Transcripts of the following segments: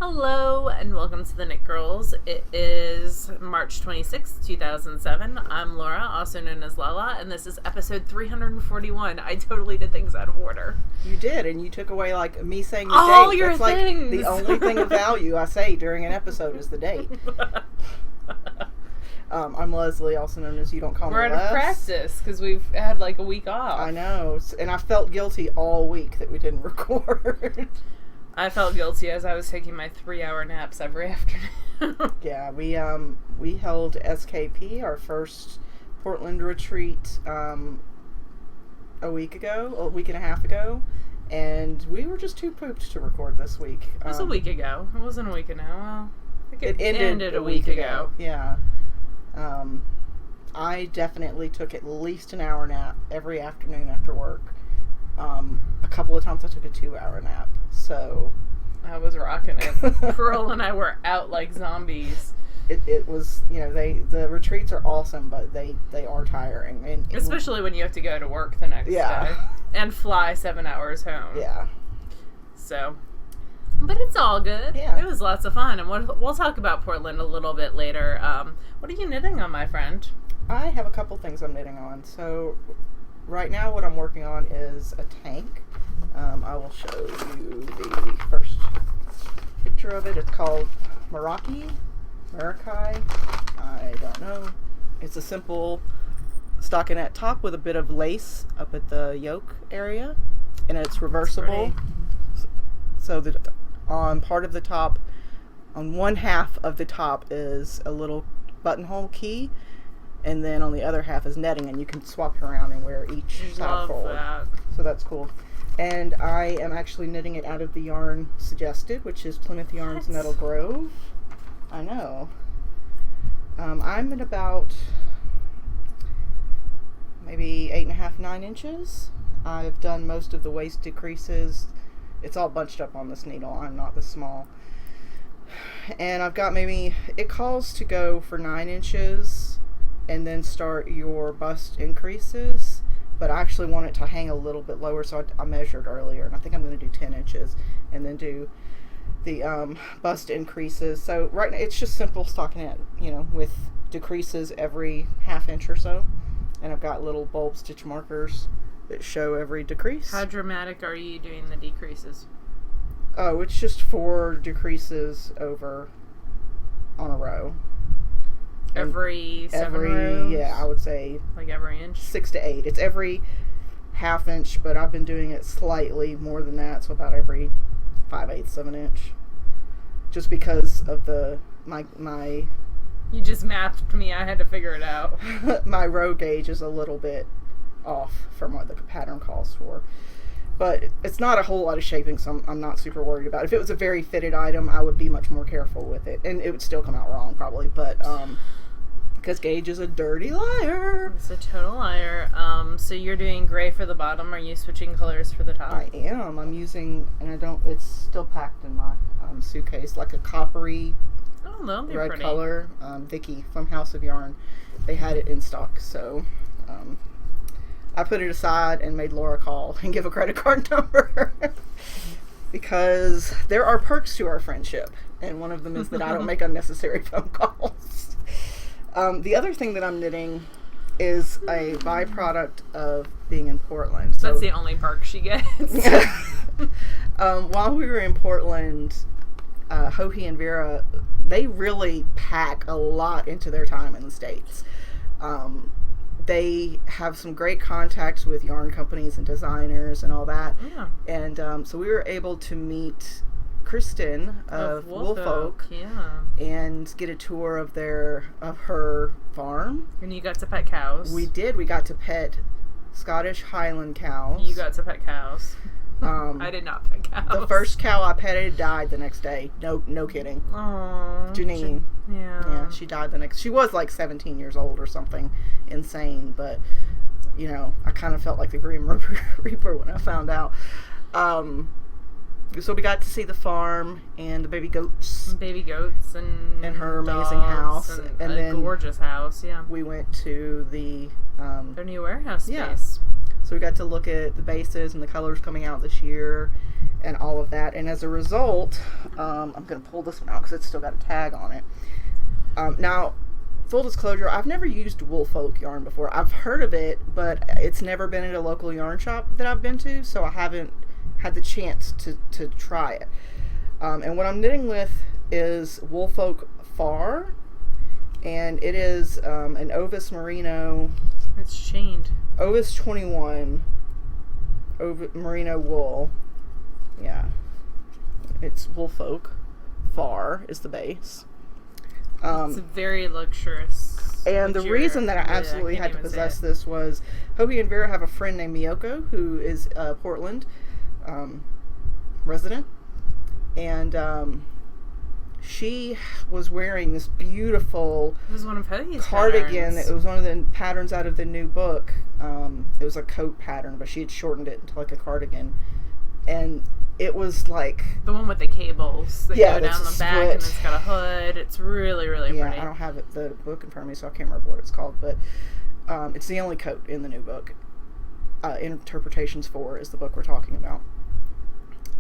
Hello and welcome to the Knit Girls. It is March 26th, 2007. I'm Laura, also known as Lala, and this is episode 341. I totally did things out of order. You did, and you took away like me saying the all date. your That's things. Like the only thing of value I say during an episode is the date. I'm Leslie, also known as You Don't Call Me We're out Les. of practice because we've had like a week off. I know, and I felt guilty all week that we didn't record. I felt guilty as I was taking my 3-hour naps every afternoon. Yeah, we held SKP, our first Portland retreat, a week and a half ago, and we were just too pooped to record this week. It was a week ago. It wasn't a week ago. Well, I think it ended a week ago. Yeah. I definitely took at least an hour nap every afternoon after work. A couple of times I took a 2-hour nap. So I was rocking it. Pearl and I were out like zombies. It was, the retreats are awesome, but they are tiring. And especially when you have to go to work the next day. And fly 7 hours home. Yeah. So, but it's all good. Yeah. It was lots of fun. And we'll talk about Portland a little bit later. What are you knitting on, my friend? I have a couple things I'm knitting on. So right now what I'm working on is a tank. I will show you the first picture of it. It's called Marakai. I don't know. It's a simple stockinette top with a bit of lace up at the yoke area, and it's reversible. So that on part of the top, on one half of the top is a little buttonhole key, and then on the other half is netting, and you can swap it around and wear each side forward. That. So that's cool. And I am actually knitting it out of the yarn suggested, which is Plymouth Yarn's Nettle Grove. I know. I'm at about maybe 8.5, 9 inches. I've done most of the waist decreases. It's all bunched up on this needle. I'm not this small. And I've got it calls to go for 9 inches and then start your bust increases. But I actually want it to hang a little bit lower, so I measured earlier, and I think I'm going to do 10 inches and then do the bust increases. So right now it's just simple stockinette, with decreases every half inch or so. And I've got little bulb stitch markers that show every decrease. How dramatic are you doing the decreases? Oh, it's just 4 decreases over on a row. Every 7 rows? Yeah, I would say like every inch? 6 to 8. It's every half inch, but I've been doing it slightly more than that, so about every 5/8 of an inch. Just because of my You just mapped me. I had to figure it out. my row gauge is a little bit off from what the pattern calls for. But it's not a whole lot of shaping, so I'm not super worried about it. If it was a very fitted item, I would be much more careful with it. And it would still come out wrong, probably. But, because Gage is a dirty liar. It's a total liar. So you're doing gray for the bottom. Are you switching colors for the top? I am. I'm using, and it's still packed in my suitcase, like a coppery red pretty. color. Vicky from House of Yarn, they had it in stock, so I put it aside and made Laura call and give a credit card number because there are perks to our friendship, and one of them is that I don't make unnecessary phone calls. The other thing that I'm knitting is a byproduct of being in Portland. So, that's the only perk she gets. While we were in Portland, Hohi and Vera, they really pack a lot into their time in the States. They have some great contacts with yarn companies and designers and all that. Yeah. And so we were able to meet Kristen of Woolfolk, and get a tour of her farm. And you got to pet cows. We did. We got to pet Scottish Highland cows. You got to pet cows. I did not pet cows. The first cow I petted died the next day. No kidding. Aww. Janine. Yeah, she died she was like 17 years old or something insane, but I kind of felt like the Grim Reaper when I found out. So we got to see the farm and the baby goats. And her amazing house. And then gorgeous house, yeah. We went to the their new warehouse space. Yeah. So we got to look at the bases and the colors coming out this year. and all of that. And as a result, I'm going to pull this one out because it's still got a tag on it. Now, full disclosure, I've never used Woolfolk yarn before. I've heard of it, but it's never been at a local yarn shop that I've been to, so I haven't had the chance to try it. And what I'm knitting with is Woolfolk Far, and it is an Ovis Merino. It's chained. Ovis 21 Merino wool. Yeah. It's Woolfolk Far is the base. It's very luxurious. And the reason that I absolutely had to possess this was Hoagie and Vera have a friend named Miyoko who is a Portland resident. And she was wearing this beautiful it was one of Hoagie's cardigan. patterns. It was one of the patterns out of the new book. It was a coat pattern, but she had shortened it into like a cardigan. And it was like... the one with the cables that go down the split. back, and it's got a hood. It's really, really pretty. I don't have the book in front of me, so I can't remember what it's called. But it's the only coat in the new book. Interpretations 4 is the book we're talking about.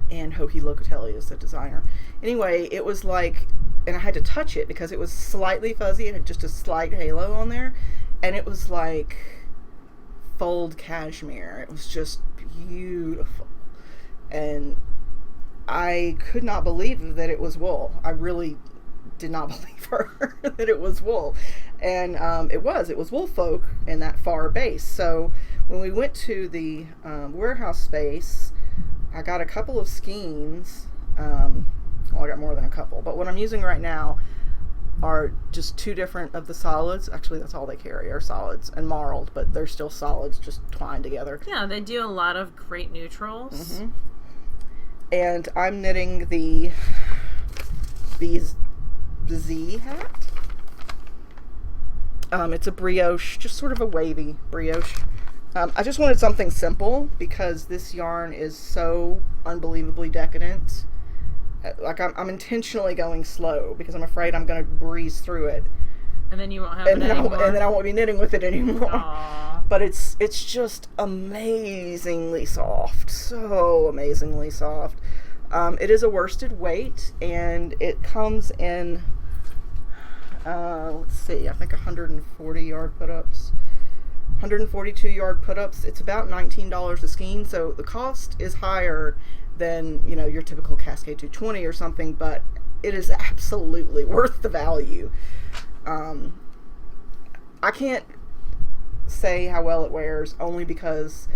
And Hoagie Locatelli is the designer. Anyway, it was like... and I had to touch it because it was slightly fuzzy. It had just a slight halo on there. And it was like fold cashmere. It was just beautiful. And I could not believe that it was wool. I really did not believe her that it was wool. And it was Woolfolk in that far base. So when we went to the warehouse space, I got a couple of skeins. Well, I got more than a couple. But what I'm using right now are just two different of the solids. Actually, that's all they carry are solids and marled, but they're still solids just twined together. Yeah, they do a lot of great neutrals. Mm-hmm. And I'm knitting the Z hat. It's a brioche, just sort of a wavy brioche. I just wanted something simple because this yarn is so unbelievably decadent. Like I'm intentionally going slow because I'm afraid I'm going to breeze through it. And then you won't have it anymore. And then I won't be knitting with it anymore. Aww. But it's just amazingly soft. So amazingly soft. It is a worsted weight, and it comes in, let's see, I think 140 yard put-ups. 142 yard put-ups. It's about $19 a skein, so the cost is higher than, you know, your typical Cascade 220 or something, but it is absolutely worth the value. I can't say how well it wears only because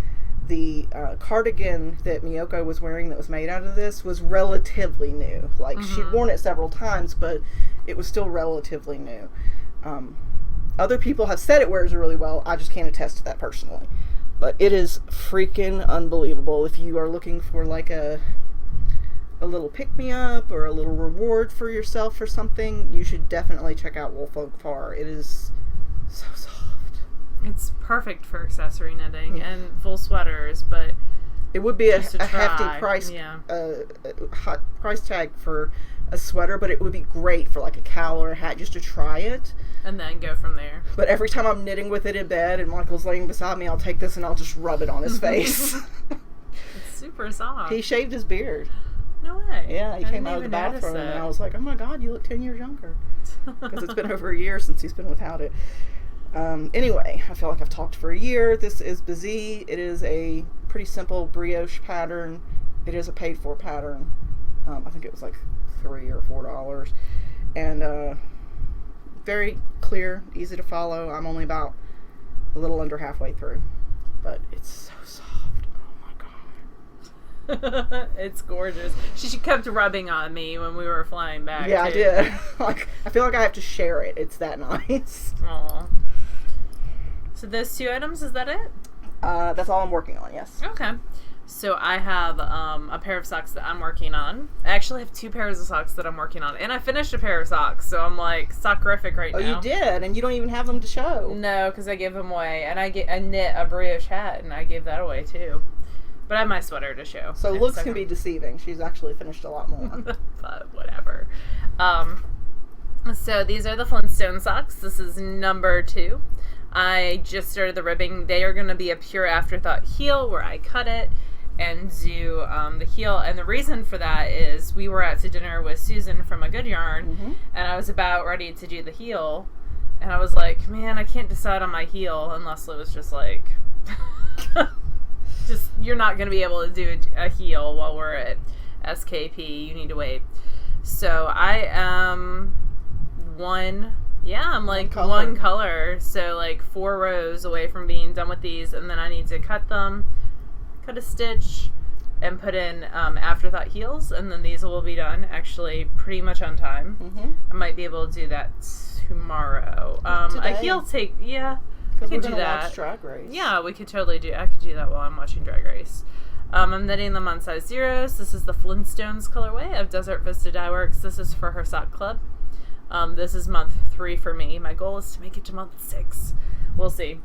the cardigan that Miyoko was wearing that was made out of this was relatively new. Like, mm-hmm. she'd worn it several times, but it was still relatively new. Other people have said it wears really well. I just can't attest to that personally. But it is freaking unbelievable. If you are looking for like a little pick-me-up or a little reward for yourself for something, you should definitely check out Woolfolk Far. It is so soft. It's perfect for accessory knitting and full sweaters, but it would be a hefty price, hot price tag for a sweater, but it would be great for like a cowl or a hat just to try it. And then go from there. But every time I'm knitting with it in bed and Michael's laying beside me, I'll take this and I'll just rub it on his face. It's super soft. He shaved his beard. No way. Yeah, he came out of the bathroom and I was like, oh my god, you look 10 years younger. Because it's been over a year since he's been without it. Anyway, I feel like I've talked for a year. This is Bazzi. It is a pretty simple brioche pattern. It is a paid for pattern. I think it was like $3 or $4. And very clear, easy to follow. I'm only about a little under halfway through. But it's so soft. Oh my god. It's gorgeous. She kept rubbing on me when we were flying back. Yeah, too. I did. Like, I feel like I have to share it. It's that nice. Aww. So those two items, is that it? That's all I'm working on, yes. Okay. So I have a pair of socks that I'm working on. I actually have two pairs of socks that I'm working on. And I finished a pair of socks, so I'm like sockrific right now. Oh, you did? And you don't even have them to show. No, because I gave them away. And I knit a brioche hat, and I gave that away too. But I have my sweater to show. So looks can be deceiving. She's actually finished a lot more. But whatever. So these are the Flintstone socks. This is number 2. I just started the ribbing. They are going to be a pure afterthought heel where I cut it. and do the heel. And the reason for that is we were out to dinner with Susan from A Good Yarn, and I was about ready to do the heel, and I was like, man, I can't decide on my heel. And Leslie was just like, you're not going to be able to do a heel while we're at SKP. You need to wait. So I am one color. So like 4 rows away from being done with these, and then I need to cut a stitch, and put in afterthought heels, and then these will be done actually pretty much on time. I might be able to do that tomorrow. A heel take, I could do that. Watch Drag Race. Yeah, we could totally do. I could do that while I'm watching Drag Race. I'm knitting them on size 0s. This is the Flintstones colorway of Desert Vista Dye Works. This is for her sock club. This is month 3 for me. My goal is to make it to month 6. We'll see.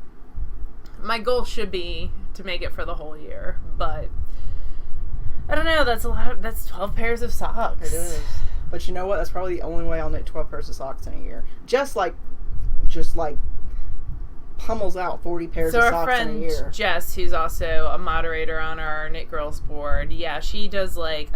My goal should be to make it for the whole year, but I don't know. That's 12 pairs of socks. It is. But you know what? That's probably the only way I'll knit 12 pairs of socks in a year. Just like pummels out 40 pairs of socks in a year. So our friend Jess, who's also a moderator on our Knit Girls board, she does like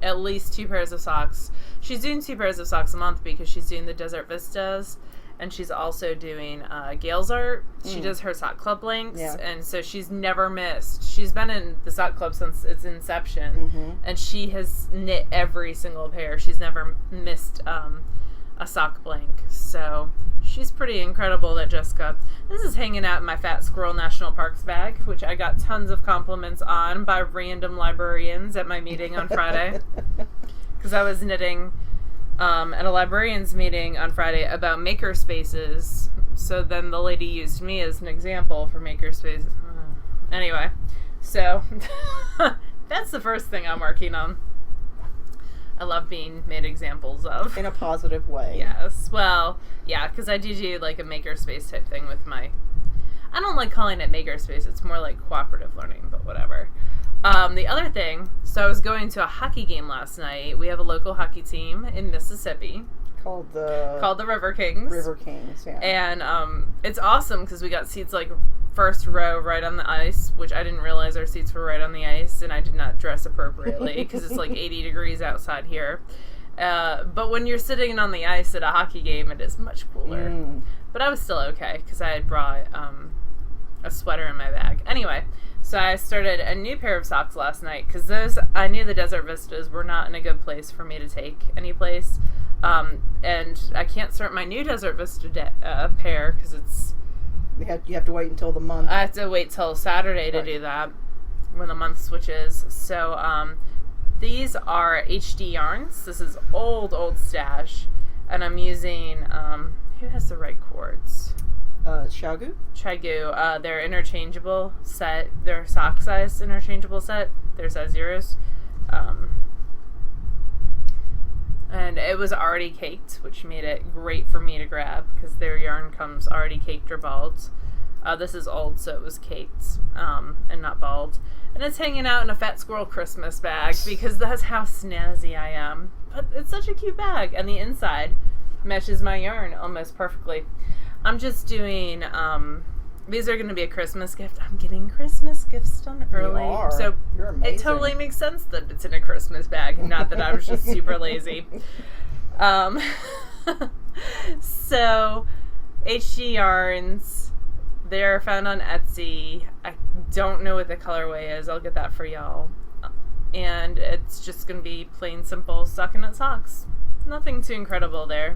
at least 2 pairs of socks. She's doing 2 pairs of socks a month because she's doing the Desert Vistas, and she's also doing Gail's art. She does her sock club links, and so she's never missed. She's been in the sock club since its inception, and she has knit every single pair. She's never missed a sock blank. So she's pretty incredible, that Jessica. This is hanging out in my Fat Squirrel National Parks bag, which I got tons of compliments on by random librarians at my meeting on Friday. Because I was knitting at a librarian's meeting on Friday about maker spaces. So then the lady used me as an example for maker spaces. Anyway, so that's the first thing I'm working on. I love being made examples of. In a positive way. Yes. Well, yeah, because I do like a makerspace type thing with my... I don't like calling it makerspace. It's more like cooperative learning, but whatever. The other thing, so I was going to a hockey game last night. We have a local hockey team in Mississippi. Called the River Kings. River Kings, yeah. And it's awesome because we got seats like first row right on the ice, which I didn't realize our seats were right on the ice, and I did not dress appropriately because it's like 80 degrees outside here. But when you're sitting on the ice at a hockey game, it is much cooler. But I was still okay because I had brought a sweater in my bag. Anyway, so I started a new pair of socks last night because I knew the Desert Vistas were not in a good place for me to take any place. And I can't start my new Desert Vista pair because it's... You have to wait until the month. I have to wait till Saturday to do that, when the month switches. So, these are HD yarns. This is old stash. And I'm using, who has the right cords? Chagu? Chagu. Their interchangeable set, their sock size interchangeable set. Their size 0s. And it was already caked, which made it great for me to grab because their yarn comes already caked or balled. This is old, so it was caked and not balled. And it's hanging out in a Fat Squirrel Christmas bag because that's how snazzy I am. But it's such a cute bag, and the inside matches my yarn almost perfectly. I'm just doing... these are going to be a Christmas gift. I'm getting Christmas gifts done early. You are. So you're amazing. It totally makes sense that it's in a Christmas bag, not that I was just super lazy. So, HG yarns, they're found on Etsy. I don't know what the colorway is. I'll get that for y'all. And it's just going to be plain, simple stockinette socks. Nothing too incredible there.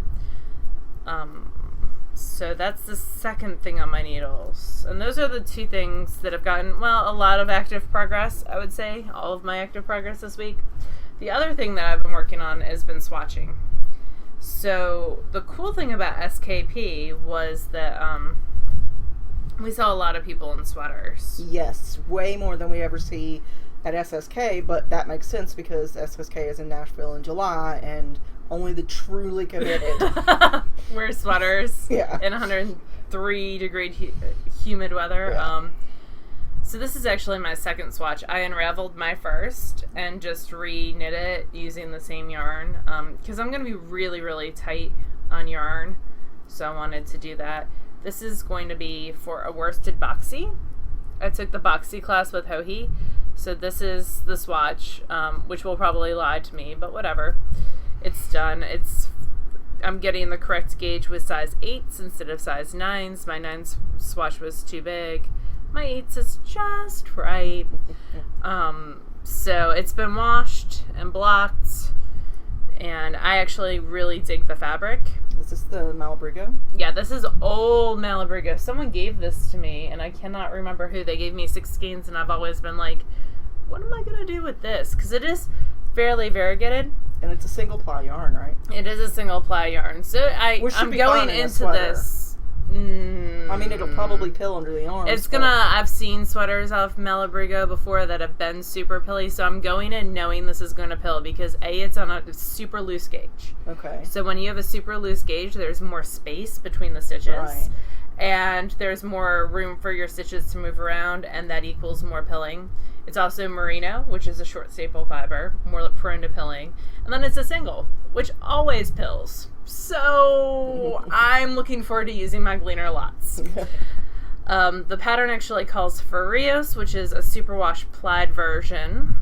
So that's the second thing on my needles. And those are the 2 things that have gotten, a lot of active progress, I would say. All of my active progress this week. The other thing that I've been working on has been swatching. So the cool thing about SKP was that we saw a lot of people in sweaters. Yes, way more than we ever see at SSK, but that makes sense because SSK is in Nashville in July, and only the truly committed wear sweaters in 103 degree humid weather. Yeah. So this is actually my second swatch. I unraveled my first and just re-knit it using the same yarn because I'm going to be really, really tight on yarn, so I wanted to do that. This is going to be for a worsted boxy. I took the boxy class with Hohi, So this is the swatch, which will probably lie to me, but whatever. It's done. I'm getting the correct gauge with size 8s instead of size 9s. My 9s swatch was too big. My 8s is just right. So it's been washed and blocked, and I actually really dig the fabric. Is this the Malabrigo? Yeah, this is old Malabrigo. Someone gave this to me, and I cannot remember who. They gave me 6 skeins, and I've always been like, what am I going to do with this? Because it is fairly variegated. And it's a single ply yarn, right? It is a single ply yarn. So I'm going into this. I mean, it'll probably pill under the arms. I've seen sweaters off Malabrigo before that have been super pilly, so I'm going in knowing this is going to pill because it's on a super loose gauge. Okay. So when you have a super loose gauge, there's more space between the stitches. Right. And there's more room for your stitches to move around, and that equals more pilling. It's also merino, which is a short staple fiber, more prone to pilling. And then it's a single, which always pills. So I'm looking forward to using my gleaner lots. The pattern actually calls for Rios, which is a superwash plied version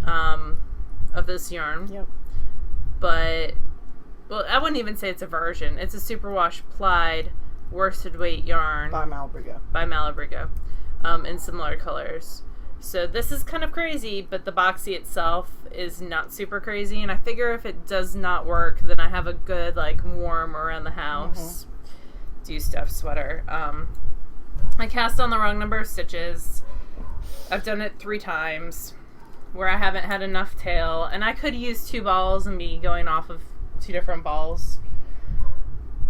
of this yarn. Yep. But, well, I wouldn't even say it's a version. It's a superwash plied worsted weight yarn. By Malabrigo. In similar colors. So this is kind of crazy, but the boxy itself is not super crazy, and I figure if it does not work, then I have a good, like, warm around the house do stuff sweater. I cast on the wrong number of stitches. I've done it 3 times where I haven't had enough tail, and I could use 2 balls and be going off of 2 different balls.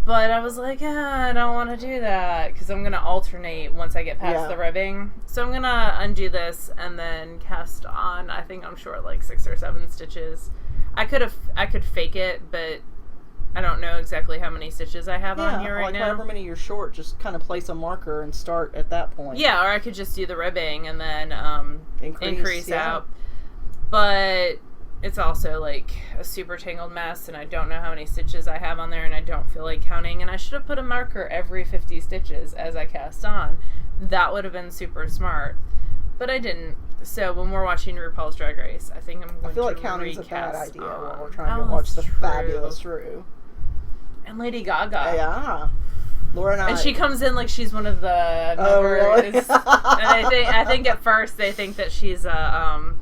But I was like, I don't want to do that because I'm going to alternate once I get past the ribbing. So I'm going to undo this and then cast on, I think I'm short like 6 or 7 stitches. I could fake it, but I don't know exactly how many stitches I have on here right now. However many you're short, just kind of place a marker and start at that point. Yeah, or I could just do the ribbing and then increase out. But it's also like a super tangled mess, and I don't know how many stitches I have on there, and I don't feel like counting, and I should have put a marker every 50 stitches as I cast on. That would have been super smart, but I didn't. So when we're watching RuPaul's Drag Race, I think I'm going to I feel like counting's a bad idea while we're trying to Oh, watch the that's fabulous Ru. And Lady Gaga. Yeah. Laura and I. And she comes in like she's one of the members. Oh, really? And I think at first they think that she's a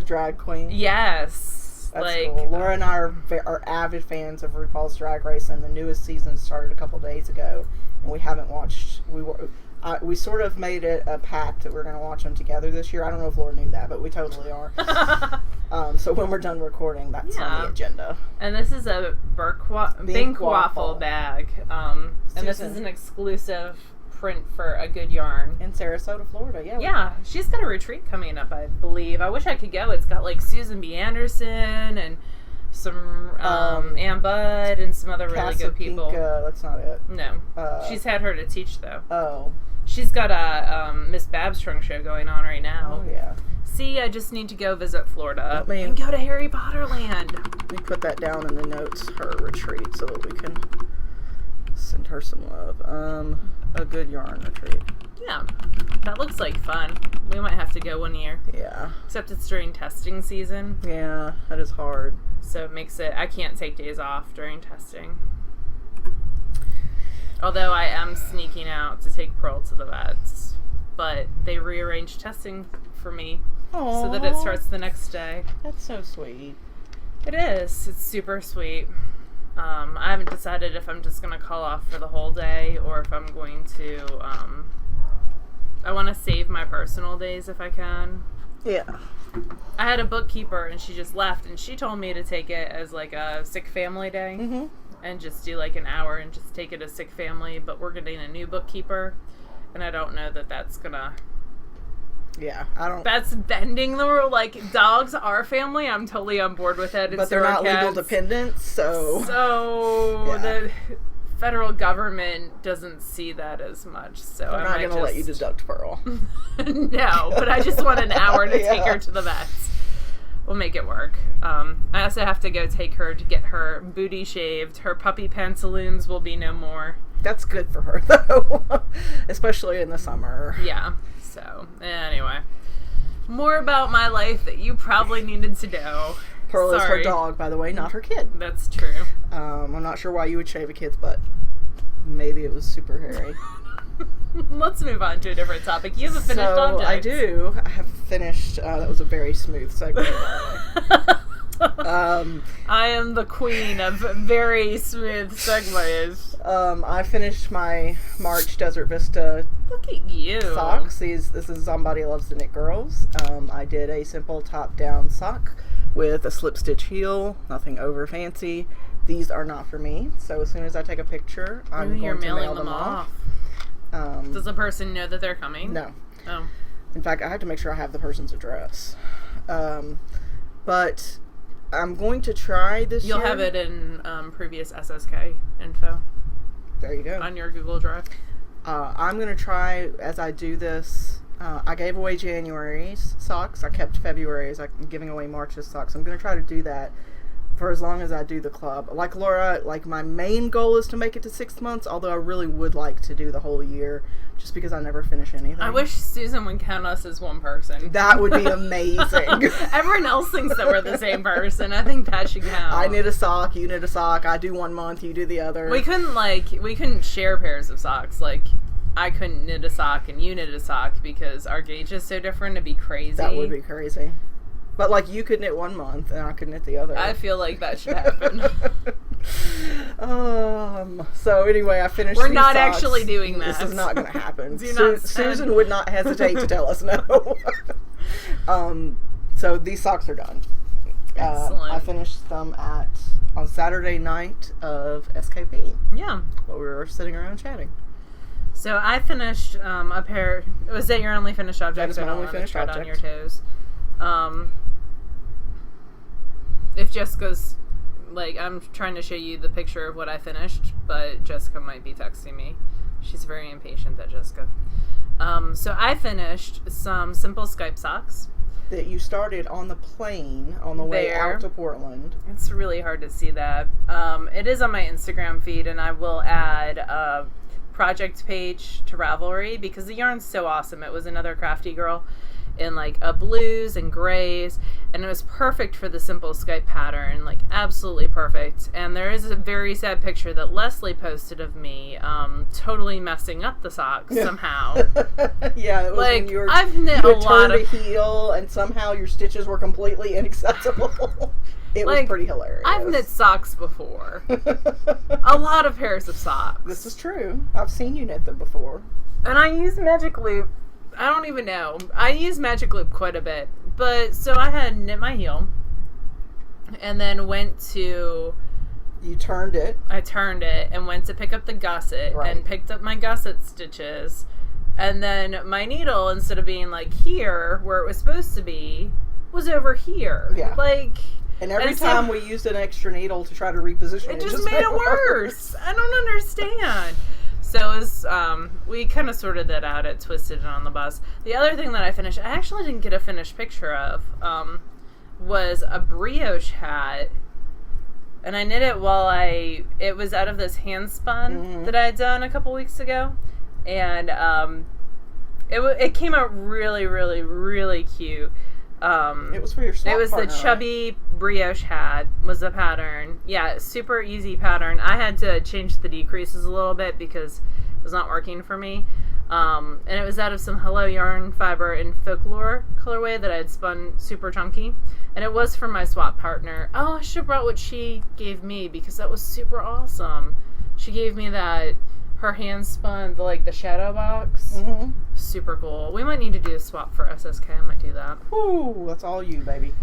drag queen. Yes. That's like cool. Laura and I are avid fans of RuPaul's Drag Race, and the newest season started a couple days ago, and we haven't watched. We sort of made it a pact that we're going to watch them together this year. I don't know if Laura knew that, but we totally are. So when we're done recording, that's on the agenda. And this is a Bink Waffle bag. And this is an exclusive print for a good yarn. In Sarasota, Florida, yeah. Yeah, she's got a retreat coming up, I believe. I wish I could go. It's got like Susan B. Anderson and some Ann Budd and some other really good people. Pinka, that's not it. No. She's had her to teach, though. Oh. She's got a Miss Babs Trunk show going on right now. Oh, yeah. See, I just need to go visit Florida and go to Harry Potter Land. Let me put that down in the notes, her retreat, so that we can send her some love. A good yarn retreat. Yeah, that looks like fun. We might have to go one year. Yeah. Except it's during testing season. Yeah, that is hard. So it makes it, I can't take days off during testing. Although I am sneaking out to take Pearl to the vets. But they rearranged testing for me. Aww. So that it starts the next day. That's so sweet. It is. It's super sweet. I haven't decided if I'm just going to call off for the whole day or if I'm going to, I want to save my personal days if I can. Yeah. I had a bookkeeper and she just left and she told me to take it as like a sick family day and just do like an hour and just take it as sick family, but we're getting a new bookkeeper and I don't know that that's going to... Yeah, I don't... That's bending the rule. Like, dogs are family. I'm totally on board with it. But they're not legal dependents, so... So, the federal government doesn't see that as much, so they're not going to let you deduct Pearl. No, but I just want an hour to take her to the vets. We'll make it work. I also have to go take her to get her booty shaved. Her puppy pantaloons will be no more. That's good for her, though. Especially in the summer. Yeah. So, anyway. More about my life that you probably needed to know. Pearl is her Sorry. dog, by the way, not her kid. That's true. I'm not sure why you would shave a kid's butt. Maybe it was super hairy. Let's move on to a different topic. You have a finished object. I do. I have finished. That was a very smooth segue, by the way. I am the queen of very smooth segues. I finished my March Desert Vista Look at you. socks. This is Somebody Loves the Knit Girls. I did a simple top-down sock with a slip stitch heel, nothing over fancy. These are not for me, so as soon as I take a picture, I'm going to mail them off. Does the person know that they're coming? No. Oh. In fact, I have to make sure I have the person's address. But I'm going to try this You'll year. have it in previous SSK info There you go. on your Google Drive. I'm going to try, as I do this, I gave away January's socks. I kept February's. I'm giving away March's socks. I'm going to try to do that for as long as I do the club. Like Laura, like my main goal is to make it to 6 months, although I really would like to do the whole year just because I never finish anything. I wish Susan would count us as one person. That would be amazing. Everyone else thinks that we're the same person. I think that should count. I knit a sock, you knit a sock, I do 1 month, you do the other. We couldn't share pairs of socks. Like, I couldn't knit a sock and you knit a sock because our gauge is so different. It'd be crazy. That would be crazy. But, like, you could knit 1 month, and I could knit the other. I feel like that should happen. So, anyway, I finished We're these not socks. actually doing that. This is not going to happen. Do not Susan would not hesitate to tell us no. So, these socks are done. Excellent. I finished them on Saturday night of SKP. Yeah. While we were sitting around chatting. So I finished a pair. Was that your only finished object? That is my only finished tread object. on your toes. If Jessica's, like, I'm trying to show you the picture of what I finished, but Jessica might be texting me. She's very impatient, that Jessica. So I finished some simple Skype socks. That you started on the plane on the way out to Portland. It's really hard to see that. It is on my Instagram feed, and I will add a project page to Ravelry because the yarn's so awesome. It was another crafty girl in like a blues and grays, and it was perfect for the simple Skype pattern, like absolutely perfect. And there is a very sad picture that Leslie posted of me totally messing up the socks somehow. Yeah, it was like, when you were, I've knit you a lot turned of a heel and somehow your stitches were completely inaccessible. It was pretty hilarious. I've knit socks before. A lot of pairs of socks. This is true. I've seen you knit them before. And I use Magic Loop. I don't even know. I use Magic Loop quite a bit. But, so I had knit my heel. And then went to... You turned it. I turned it and went to pick up the gusset. Right. And picked up my gusset stitches. And then my needle, instead of being like here, where it was supposed to be, was over here. Yeah. Like... And every And time so- we used an extra needle to try to reposition it. It just made it worse. I don't understand. So it was, we kind of sorted that out at Twisted and on the Bus. The other thing that I finished, I actually didn't get a finished picture of, was a brioche hat. And I knit it while it was out of this hand spun that I had done a couple weeks ago. And it came out really, really, really cute. It was for your swap It was partner, the chubby brioche hat was the pattern. Yeah, super easy pattern. I had to change the decreases a little bit because it was not working for me. And it was out of some Hello Yarn fiber in Folklore colorway that I had spun super chunky. And it was for my swap partner. Oh, I should have brought what she gave me because that was super awesome. She gave me that, her hand spun, the shadow box. Mm-hmm. Super cool. We might need to do a swap for SSK. I might do that. Ooh, that's all you, baby.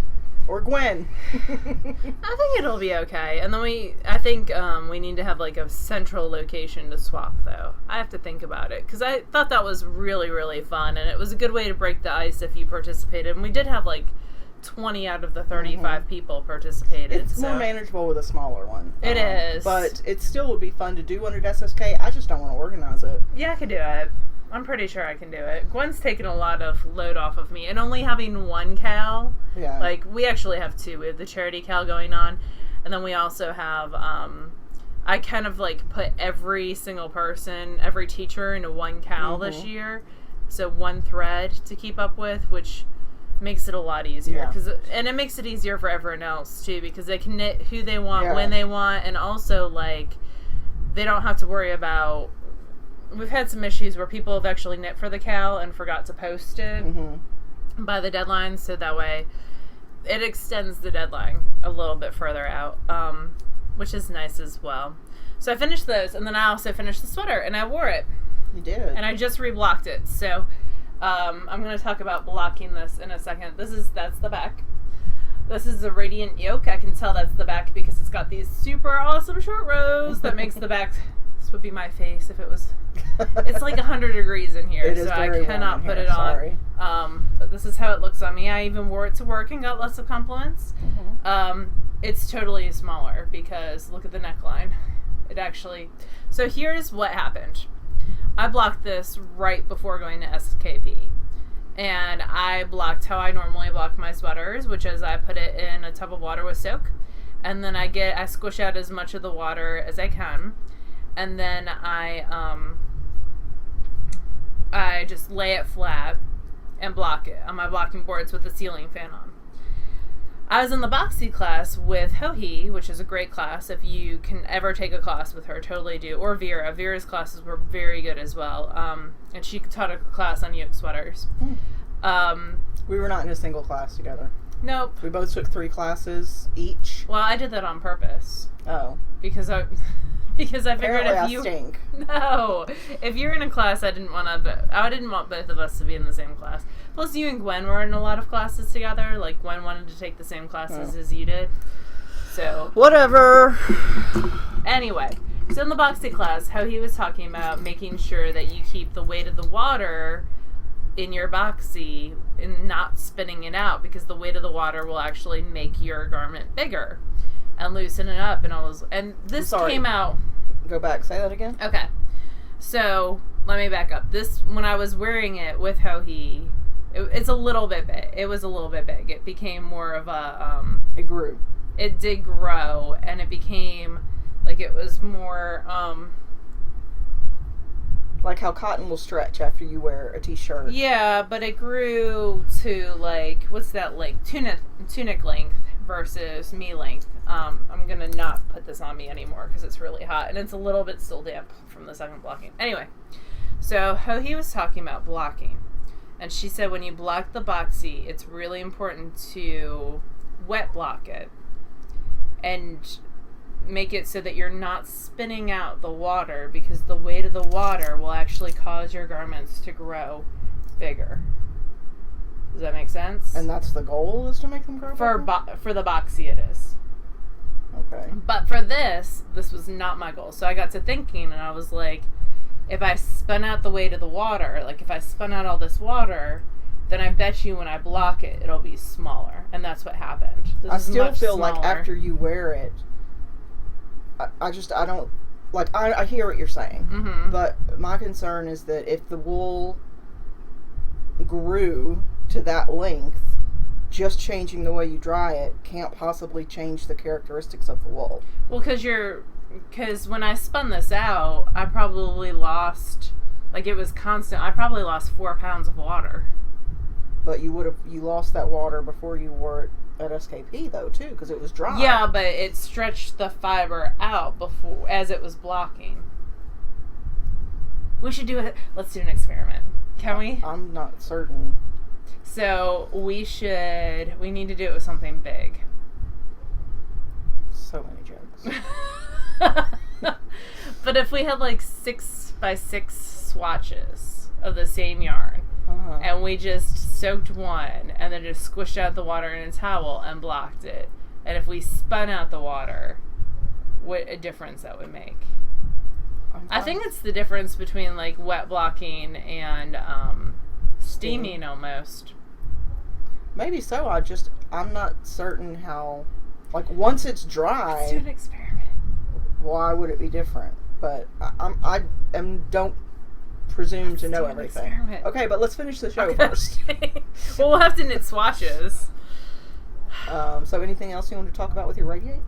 Or Gwen. I think it'll be okay. And then I think we need to have like a central location to swap though. I have to think about it because I thought that was really, really fun. And it was a good way to break the ice if you participated. And we did have like 20 out of the 35 people participated. It's more manageable with a smaller one. It is. But it still would be fun to do under SSK. I just don't want to organize it. Yeah, I could do it. I'm pretty sure I can do it. Gwen's taken a lot of load off of me. And only having one cow, Yeah. like we actually have two. We have the charity cow going on. And then we also have, I kind of like put every single person, every teacher into one cow this year. So one thread to keep up with, which makes it a lot easier. Yeah. And it makes it easier for everyone else, too, because they can knit who they want, Yeah. when they want, and also, like, they don't have to worry about... We've had some issues where people have actually knit for the Cal and forgot to post it by the deadline, so that way it extends the deadline a little bit further out, which is nice as well. So I finished those, and then I also finished the sweater, and I wore it. You did. And I just reblocked it, so I'm going to talk about blocking this in a second. That's the back. This is the radiant yoke. I can tell that's the back because it's got these super awesome short rows that makes the back... This would be my face if it was... It's like 100 degrees in here, so I cannot put it on. Sorry. But this is how it looks on me. I even wore it to work and got lots of compliments. It's totally smaller because look at the neckline. It actually... So here's what happened. I blocked this right before going to SKP. And I blocked how I normally block my sweaters, which is I put it in a tub of water with soak. And then I squish out as much of the water as I can. And then I just lay it flat and block it on my blocking boards with the ceiling fan on. I was in the boxy class with Hohi, which is a great class. If you can ever take a class with her, totally do. Or Vera. Vera's classes were very good as well. And she taught a class on yoke sweaters. We were not in a single class together. Nope. We both took 3 classes each. Well, I did that on purpose. Oh. Because I figured Apparently if you... I stink. No. If you're in a class, I didn't want both of us to be in the same class. Plus, you and Gwen were in a lot of classes together. Like, Gwen wanted to take the same classes as you did. So... Whatever. Anyway. So in the boxy class, how he was talking about making sure that you keep the weight of the water in your boxy and not spinning it out, because the weight of the water will actually make your garment bigger and loosen it up. And this came out... Go back. Say that again. Okay. So, let me back up. This, when I was wearing it with Hohi, it's a little bit big. It was a little bit big. It became more of a... It grew. It did grow, and it became, like, it was more, Like how cotton will stretch after you wear a t-shirt. Yeah, but it grew to, like, what's that length? Tunic length versus me length. I'm going to not put this on me anymore because it's really hot, and it's a little bit still damp from the second blocking. Anyway, so Hohi was talking about blocking, and she said when you block the boxy, it's really important to wet block it and make it so that you're not spinning out the water, because the weight of the water will actually cause your garments to grow bigger. Does that make sense? And that's the goal, is to make them grow bigger? For the boxy it is. Okay. But for this was not my goal. So I got to thinking, and I was like, if I spun out the weight of the water, like if I spun out all this water, then I bet you when I block it, it'll be smaller. And that's what happened. I still feel like after you wear it, I don't, like, I hear what you're saying, but my concern is that if the wool grew to that length, just changing the way you dry it can't possibly change the characteristics of the wool. Well, because when I spun this out, I probably lost, like, it was constant, I probably lost 4 pounds of water. But you lost that water before you wore it at SKP, though, too, because it was dry. Yeah, but it stretched the fiber out as it was blocking. We should let's do an experiment. Can we? I'm not certain. So, we need to do it with something big. So many jokes. But if we had, like, 6x6 swatches of the same yarn, and we just soaked one, and then just squished out the water in a towel and blocked it, and if we spun out the water, what a difference that would make. I think it's the difference between, like, wet blocking and steaming almost. Maybe so. I'm not certain how, like, once it's dry. Let's do an experiment. Why would it be different? But I don't presume to know everything. Experiment. Okay, but let's finish the show first. Well, we'll have to knit swatches. So anything else you want to talk about with your radiate?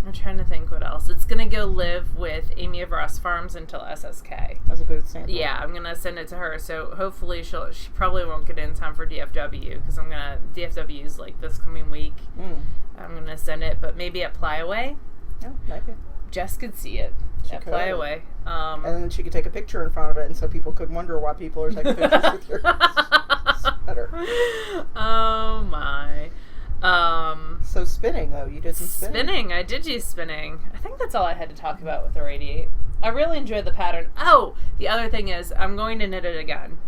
I'm trying to think what else. It's going to go live with Amy of Ross Farms until SSK. As a booth sample. Yeah, I'm going to send it to her. So hopefully she probably won't get it in time for DFW because DFW is like this coming week. I'm going to send it, but maybe at Flyaway. Oh, maybe. Jess could see it at Flyaway. And then she could take a picture in front of it, and so people could wonder why people are taking pictures with your sweater. Oh, my. So spinning, though. You did some spinning. I did do spinning. I think that's all I had to talk about with the Radiate. I really enjoyed the pattern. Oh, the other thing is I'm going to knit it again.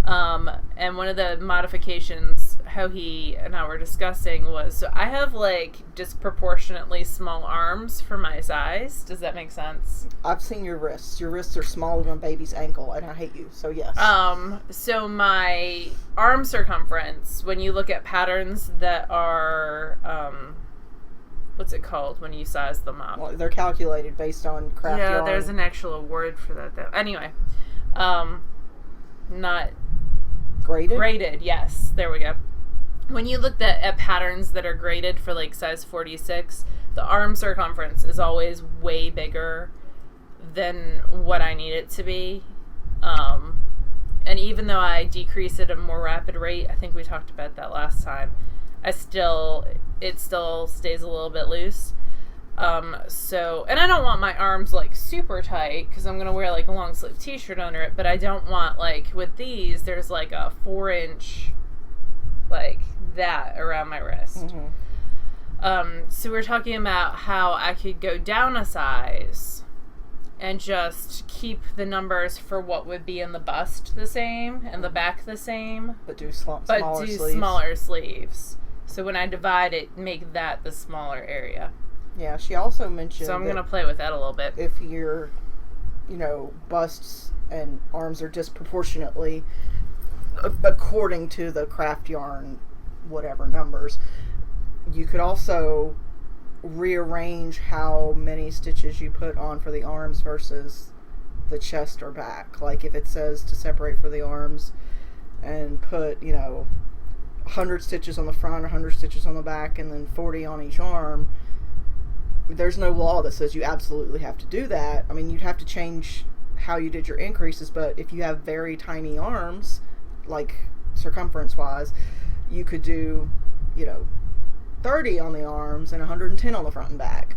And one of the modifications, how he and I were discussing was, so I have like disproportionately small arms for my size. Does that make sense? I've seen your wrists. Your wrists are smaller than a baby's ankle, and I hate you, so yes. So my arm circumference, when you look at patterns that are, what's it called when you size them up? Well, they're calculated based on craft yarn. Yeah, there's an actual word for that, though. Anyway, not... Graded, yes. There we go. When you look at patterns that are graded for like size 46, the arm circumference is always way bigger than what I need it to be. And even though I decrease it at a more rapid rate, I think we talked about that last time, it still stays a little bit loose. And I don't want my arms like super tight because I'm going to wear like a long sleeve t-shirt under it, but I don't want like with these, there's like a 4-inch like that around my wrist. So we're talking about how I could go down a size and just keep the numbers for what would be in the bust the same and the back the same, but do smaller sleeves. So when I divide it, make that the smaller area. Yeah, she also mentioned. So I'm going to play with that a little bit. If your, busts and arms are disproportionately according to the craft yarn, whatever numbers, you could also rearrange how many stitches you put on for the arms versus the chest or back. Like if it says to separate for the arms and put, 100 stitches on the front, 100 stitches on the back, and then 40 on each arm. There's no law that says you absolutely have to do that. I mean, you'd have to change how you did your increases, but if you have very tiny arms, like circumference-wise, you could do, 30 on the arms and 110 on the front and back.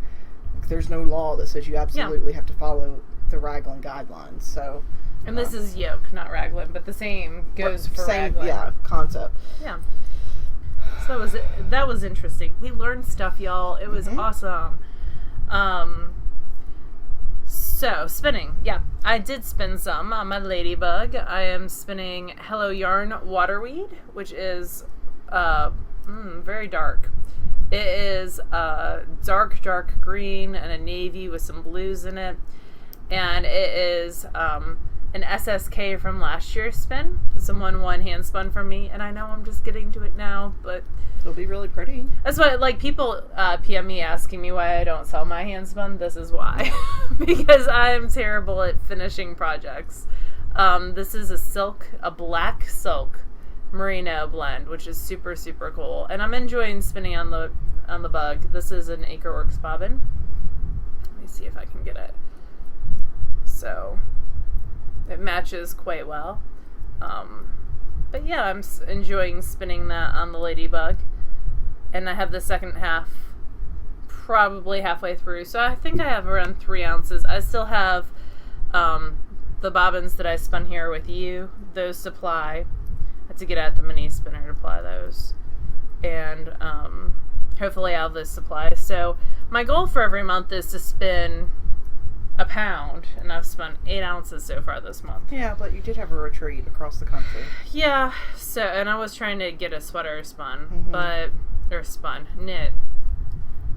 There's no law that says you absolutely have to follow the Raglan guidelines. So, and this is yoke, not Raglan, but the same goes for Raglan. Yeah, concept. Yeah. So that was interesting. We learned stuff, y'all. It was awesome. So spinning. Yeah, I did spin some on my ladybug. I am spinning Hello Yarn Waterweed, which is very dark. It is a dark green and a navy with some blues in it. And it is an SSK from last year's spin. Someone hand spun from me, and I know I'm just getting to it now, but it'll be really pretty. That's why, like, people PM me asking me why I don't sell my hand spun. This is why. Because I am terrible at finishing projects. This is a black silk merino blend, which is super, super cool. And I'm enjoying spinning on the bug. This is an Acreworks bobbin. Let me see if I can get it. So it matches quite well. But yeah, I'm enjoying spinning that on the ladybug. And I have the second half probably halfway through. So I think I have around 3 ounces. I still have the bobbins that I spun here with you. Those to ply. I had to get out the mini spinner to ply those. And hopefully I'll have this supply. So my goal for every month is to spin a pound, and I've spun 8 ounces so far this month. Yeah, but you did have a retreat across the country. Yeah, so, and I was trying to get a sweater spun, knit.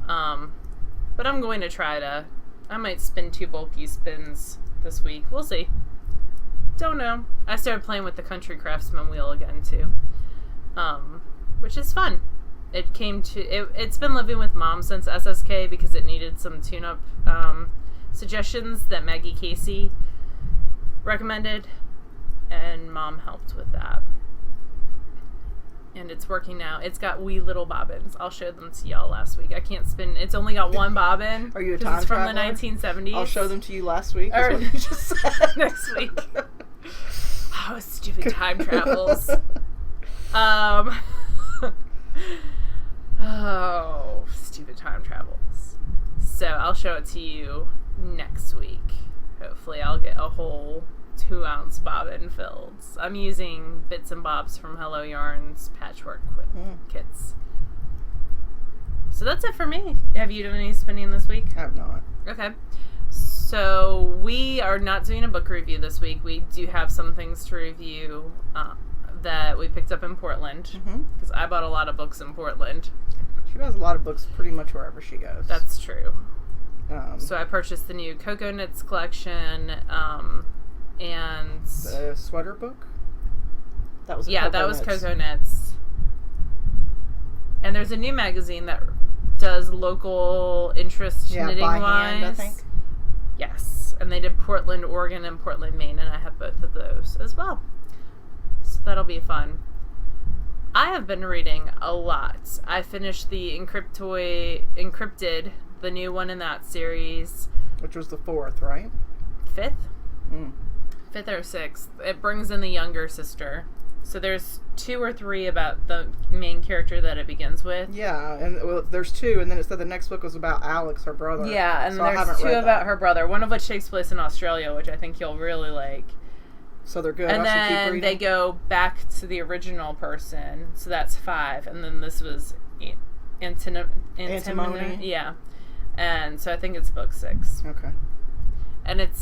But I'm going to I might spin 2 bulky spins this week. We'll see. Don't know. I started playing with the Country Craftsman wheel again, too. Which is fun. It's been living with Mom since SSK because it needed some tune-up, suggestions that Maggie Casey recommended, and Mom helped with that. And it's working now. It's got wee little bobbins. I'll show them to y'all last week. I can't spin. It's only got one bobbin. Are you a time it's from traveler? the 1970s. I'll show them to you last week. Or That's what you just said. next week. Oh, stupid time travels. Oh, stupid time travels. So I'll show it to you next week. Hopefully I'll get a whole 2-ounce bobbin filled. I'm using bits and bobs from Hello Yarn's patchwork kits. So that's it for me. Have you done any spinning this week? I have not. Okay. So we are not doing a book review this week. We do have some things to review that we picked up in Portland. Because I bought a lot of books in Portland. She has a lot of books pretty much wherever she goes. That's true. So I purchased the new Cocoa Knits collection, and the sweater book. That was Cocoa Knits. And there's a new magazine that does local interest knitting by wise. hand, I think. Yes, and they did Portland, Oregon, and Portland, Maine, and I have both of those as well. So that'll be fun. I have been reading a lot. I finished the Encrypted, the new one in that series. Which was the 4th, right? 5th? 5th or 6th. It brings in the younger sister. So there's 2 or 3 about the main character that it begins with. Yeah, and there's 2, and then it said the next book was about Alex, her brother. Yeah, and so there's 2 about her brother, one of which takes place in Australia, which I think you'll really like. So they're good. And then they go back to the original person, so that's 5, and then this was Antimony. Yeah. And so I think it's book 6. Okay. And it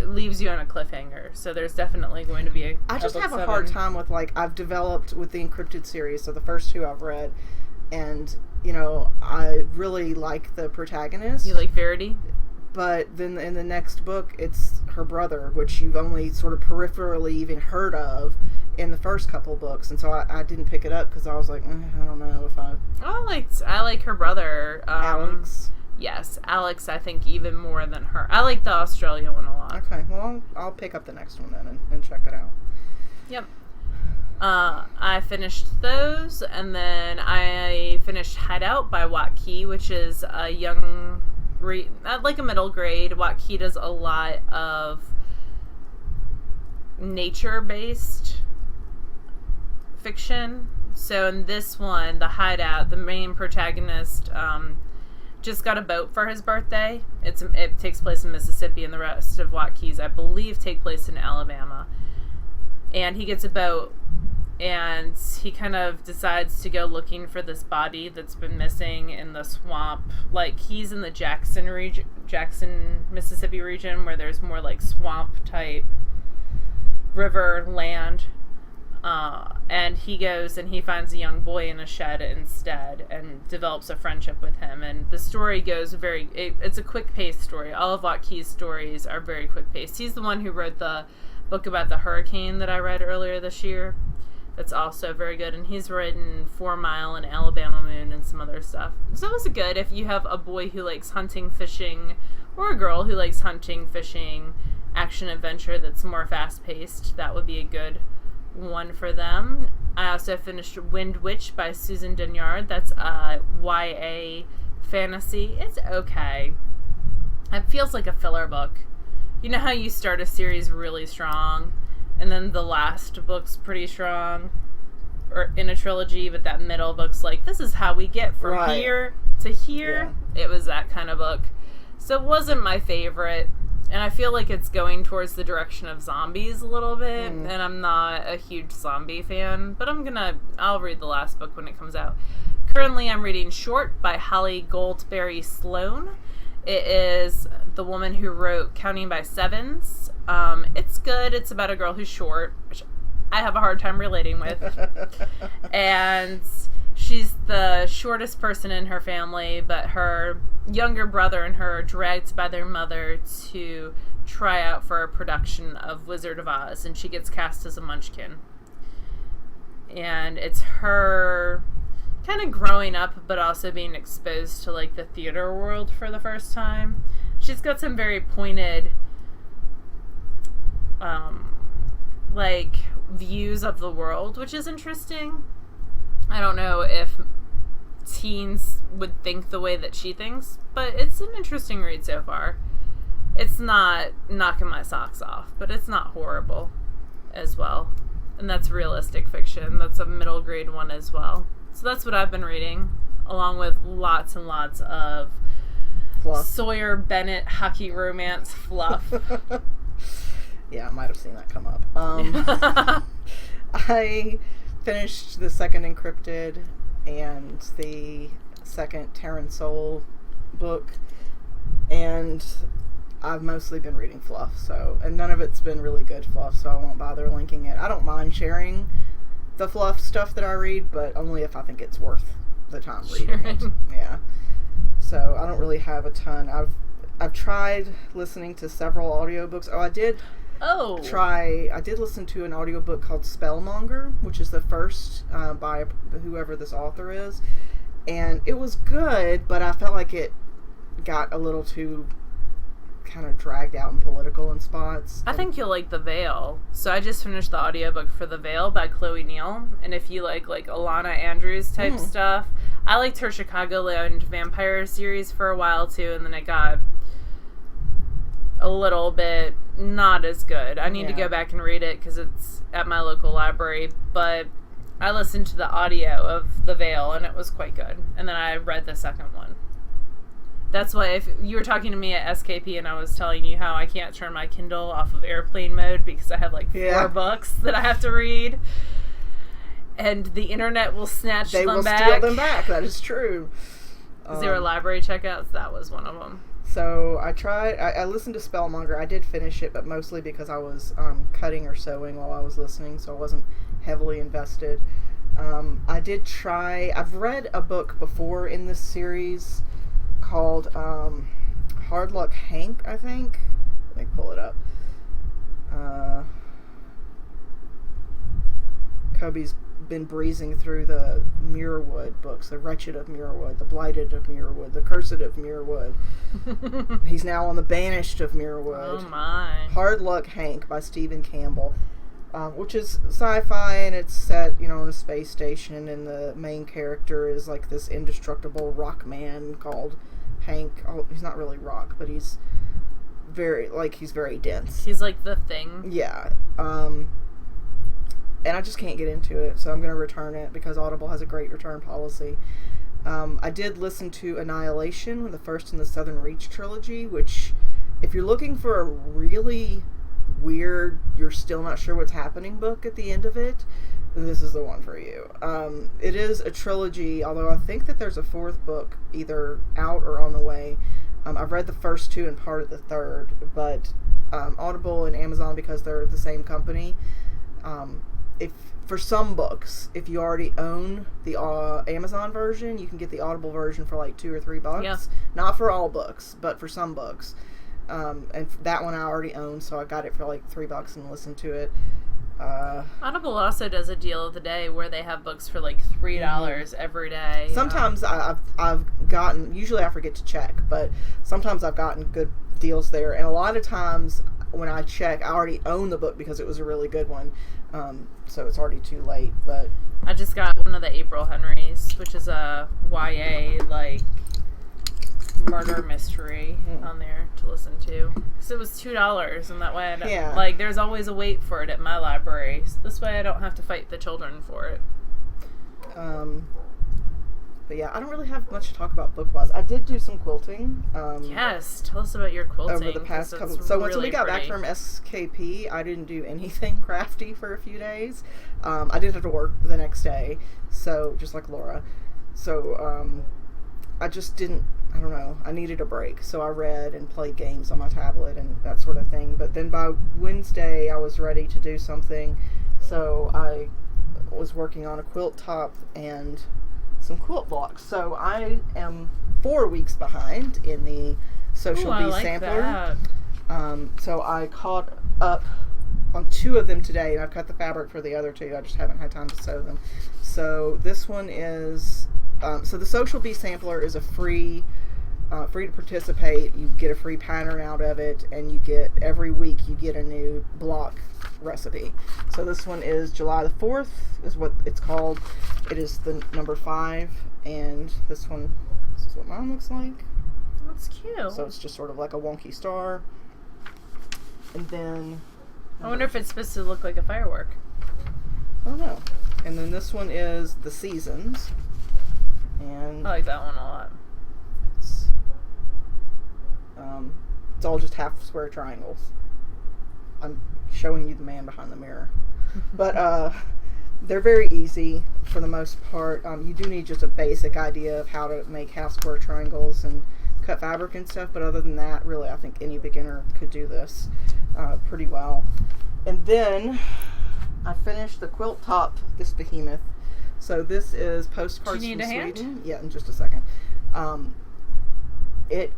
leaves you on a cliffhanger. So there's definitely going to be I just have book a hard 7. time with, like, I've developed with the Encrypted series, so the first 2 I've read, and, you know, I really like the protagonist. You like Verity? But then in the next book, it's her brother, which you've only sort of peripherally even heard of in the first couple books, and so I didn't pick it up because I was like, I don't know if I like her brother, Alex. Yes, Alex. I think even more than her. I like the Australia one a lot. Okay, well I'll pick up the next one then and check it out. Yep. I finished those, and then I finished Hideout by Watkey, which is a young, like a middle grade. Watkey does a lot of nature-based fiction. So in this one, the Hideout, the main protagonist just got a boat for his birthday. It takes place in Mississippi, and the rest of Watkey's, I believe, take place in Alabama. And he gets a boat, and he kind of decides to go looking for this body that's been missing in the swamp. Like, he's in the Jackson, Mississippi region, where there's more like swamp type river land. And he goes and he finds a young boy in a shed instead and develops a friendship with him. And the story goes it's a quick-paced story. All of Watkey's stories are very quick-paced. He's the one who wrote the book about the hurricane that I read earlier this year. That's also very good. And he's written 4 Mile and Alabama Moon and some other stuff. So it's good if you have a boy who likes hunting, fishing, or a girl who likes hunting, fishing, action-adventure that's more fast-paced. That would be a good one for them. I also finished Wind Witch by Susan Dunyard. That's a YA fantasy. It's okay. It feels like a filler book. You know how you start a series really strong, and then the last book's pretty strong, or in a trilogy, but that middle book's like, this is how we get from here to here. Yeah. It was that kind of book. So it wasn't my favorite. And I feel like it's going towards the direction of zombies a little bit, and I'm not a huge zombie fan, but I'll read the last book when it comes out. Currently, I'm reading Short by Holly Goldberry Sloan. It is the woman who wrote Counting by Sevens. It's good. It's about a girl who's short, which I have a hard time relating with. And she's the shortest person in her family, but her younger brother and her are dragged by their mother to try out for a production of Wizard of Oz, and she gets cast as a munchkin. And it's her kind of growing up, but also being exposed to, like, the theater world for the first time. She's got some very pointed, like, views of the world, which is interesting. I don't know if teens would think the way that she thinks, but it's an interesting read so far. It's not knocking my socks off, but it's not horrible as well. And that's realistic fiction. That's a middle grade one as well. So that's what I've been reading, along with lots and lots of Fluff. Sawyer Bennett hockey romance fluff. Yeah, I might have seen that come up. I finished the second Encrypted and the second Terran Soul book, and I've mostly been reading fluff, and none of it's been really good fluff, so I won't bother linking it. I don't mind sharing the fluff stuff that I read, but only if I think it's worth the time reading it. Yeah. So I don't really have a ton. I've tried listening to several audiobooks. I did listen to an audiobook called Spellmonger, which is the first by whoever this author is. And it was good, but I felt like it got a little too kind of dragged out and political in spots. I think you'll like The Veil. So I just finished the audiobook for The Veil by Chloe Neal. And if you like Alana Andrews type stuff, I liked her Chicagoland vampire series for a while too, and then it got a little bit not as good. I need to go back and read it because it's at my local library, but I listened to the audio of The Veil and it was quite good. And then I read the second one. That's why if you were talking to me at SKP and I was telling you how I can't turn my Kindle off of airplane mode because I have 4 books that I have to read, and the internet will snatch them back. They will steal them back. That is true. Because they were library checkouts. That was one of them. So I listened to Spellmonger. I did finish it, but mostly because I was cutting or sewing while I was listening, so I wasn't heavily invested. I've read a book before in this series called Hard Luck Hank, I think. Let me pull it up. Kobe's been breezing through the Muirwood books, The Wretched of Muirwood, The Blighted of Muirwood, The Cursed of Muirwood. He's now on The Banished of Muirwood. Oh my. Hard Luck Hank by Stephen Campbell, which is sci-fi, and it's set, on a space station, and the main character is like this indestructible rock man called Hank. Oh, he's not really rock, but he's very dense. He's like the Thing. Yeah. And I just can't get into it, so I'm going to return it because Audible has a great return policy. I did listen to Annihilation, the first in the Southern Reach trilogy, which, if you're looking for a really weird, you're still not sure what's happening book at the end of it, this is the one for you. It is a trilogy, although I think that there's a 4th book either out or on the way. I've read the first 2 and part of the 3rd, but Audible and Amazon, because they're the same company, if for some books, if you already own the Amazon version, you can get the Audible version for $2 or $3. Yeah. Not for all books, but for some books. And that one I already own, so I got it for $3 and listened to it. Audible also does a deal of the day where they have books for $3 every day. Sometimes I've gotten, usually I forget to check, but sometimes I've gotten good deals there, and a lot of times when I check, I already own the book because it was a really good one, so it's already too late. But I just got one of the April Henrys, which is a YA murder mystery on there to listen to, because it was $2, and that way I don't, there's always a wait for it at my library, so this way I don't have to fight the children for it. But yeah, I don't really have much to talk about book-wise. I did do some quilting. Yes, tell us about your quilting. Over the past couple... So once we got back from SKP, I didn't do anything crafty for a few days. I did have to work the next day, so just like Laura. So I just didn't... I don't know. I needed a break, so I read and played games on my tablet and that sort of thing. But then by Wednesday, I was ready to do something, so I was working on a quilt top and some quilt blocks. So I am 4 weeks behind in the Social Bee Sampler. So I caught up on 2 of them today, and I've cut the fabric for the other 2. I just haven't had time to sew them. So this one is... so the Social Bee Sampler is a free to participate. You get a free pattern out of it, and you get, every week, you get a new block recipe. So this one is July the 4th is what it's called. It is the number 5, and this is what mine looks like. That's cute. So it's just sort of like a wonky star. And then I wonder if it's supposed to look like a firework. I don't know. And then this one is the Seasons. And I like that one a lot. It's all just half square triangles. I'm showing you the man behind the mirror. But they're very easy for the most part. You do need just a basic idea of how to make half square triangles and cut fabric and stuff. But other than that, really, I think any beginner could do this pretty well. And then I finished the quilt top, this behemoth. So this is Postcards Do you need from a hand? Sweden. Yeah, in just a second. It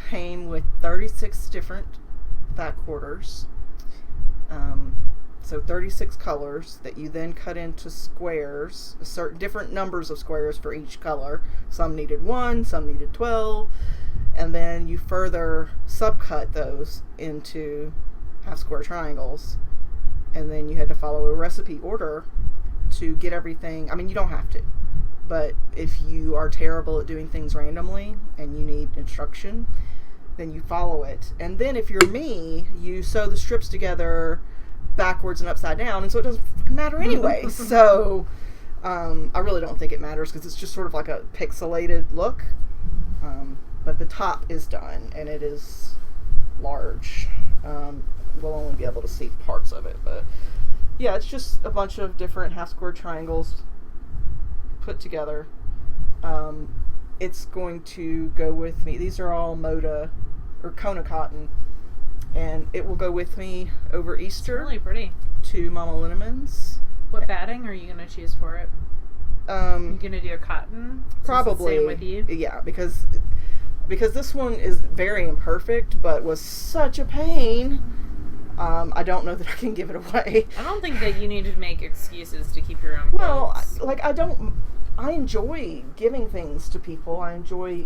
came with 36 different fat quarters. So 36 colors that you then cut into squares, certain different numbers of squares for each color. Some needed 1, some needed 12, and then you further subcut those into half square triangles. And then you had to follow a recipe order to get everything. I mean, you don't have to, but if you are terrible at doing things randomly and you need instruction, then you follow it. And then if you're me, you sew the strips together backwards and upside down, and so it doesn't matter anyway. So I really don't think it matters because it's just sort of like a pixelated look. But the top is done, and it is large. We'll only be able to see parts of it, but yeah, it's just a bunch of different half square triangles put together. It's going to go with me. These are all Moda or Kona cotton, and it will go with me over Easter. It's really pretty. To Mama Linneman's. What batting are you going to choose for it? You going to do a cotton? Probably. Same with you? Yeah, because this one is very imperfect, but was such a pain. I don't know that I can give it away. I don't think that you need to make excuses to keep your own quilts. Well, I enjoy giving things to people. I enjoy,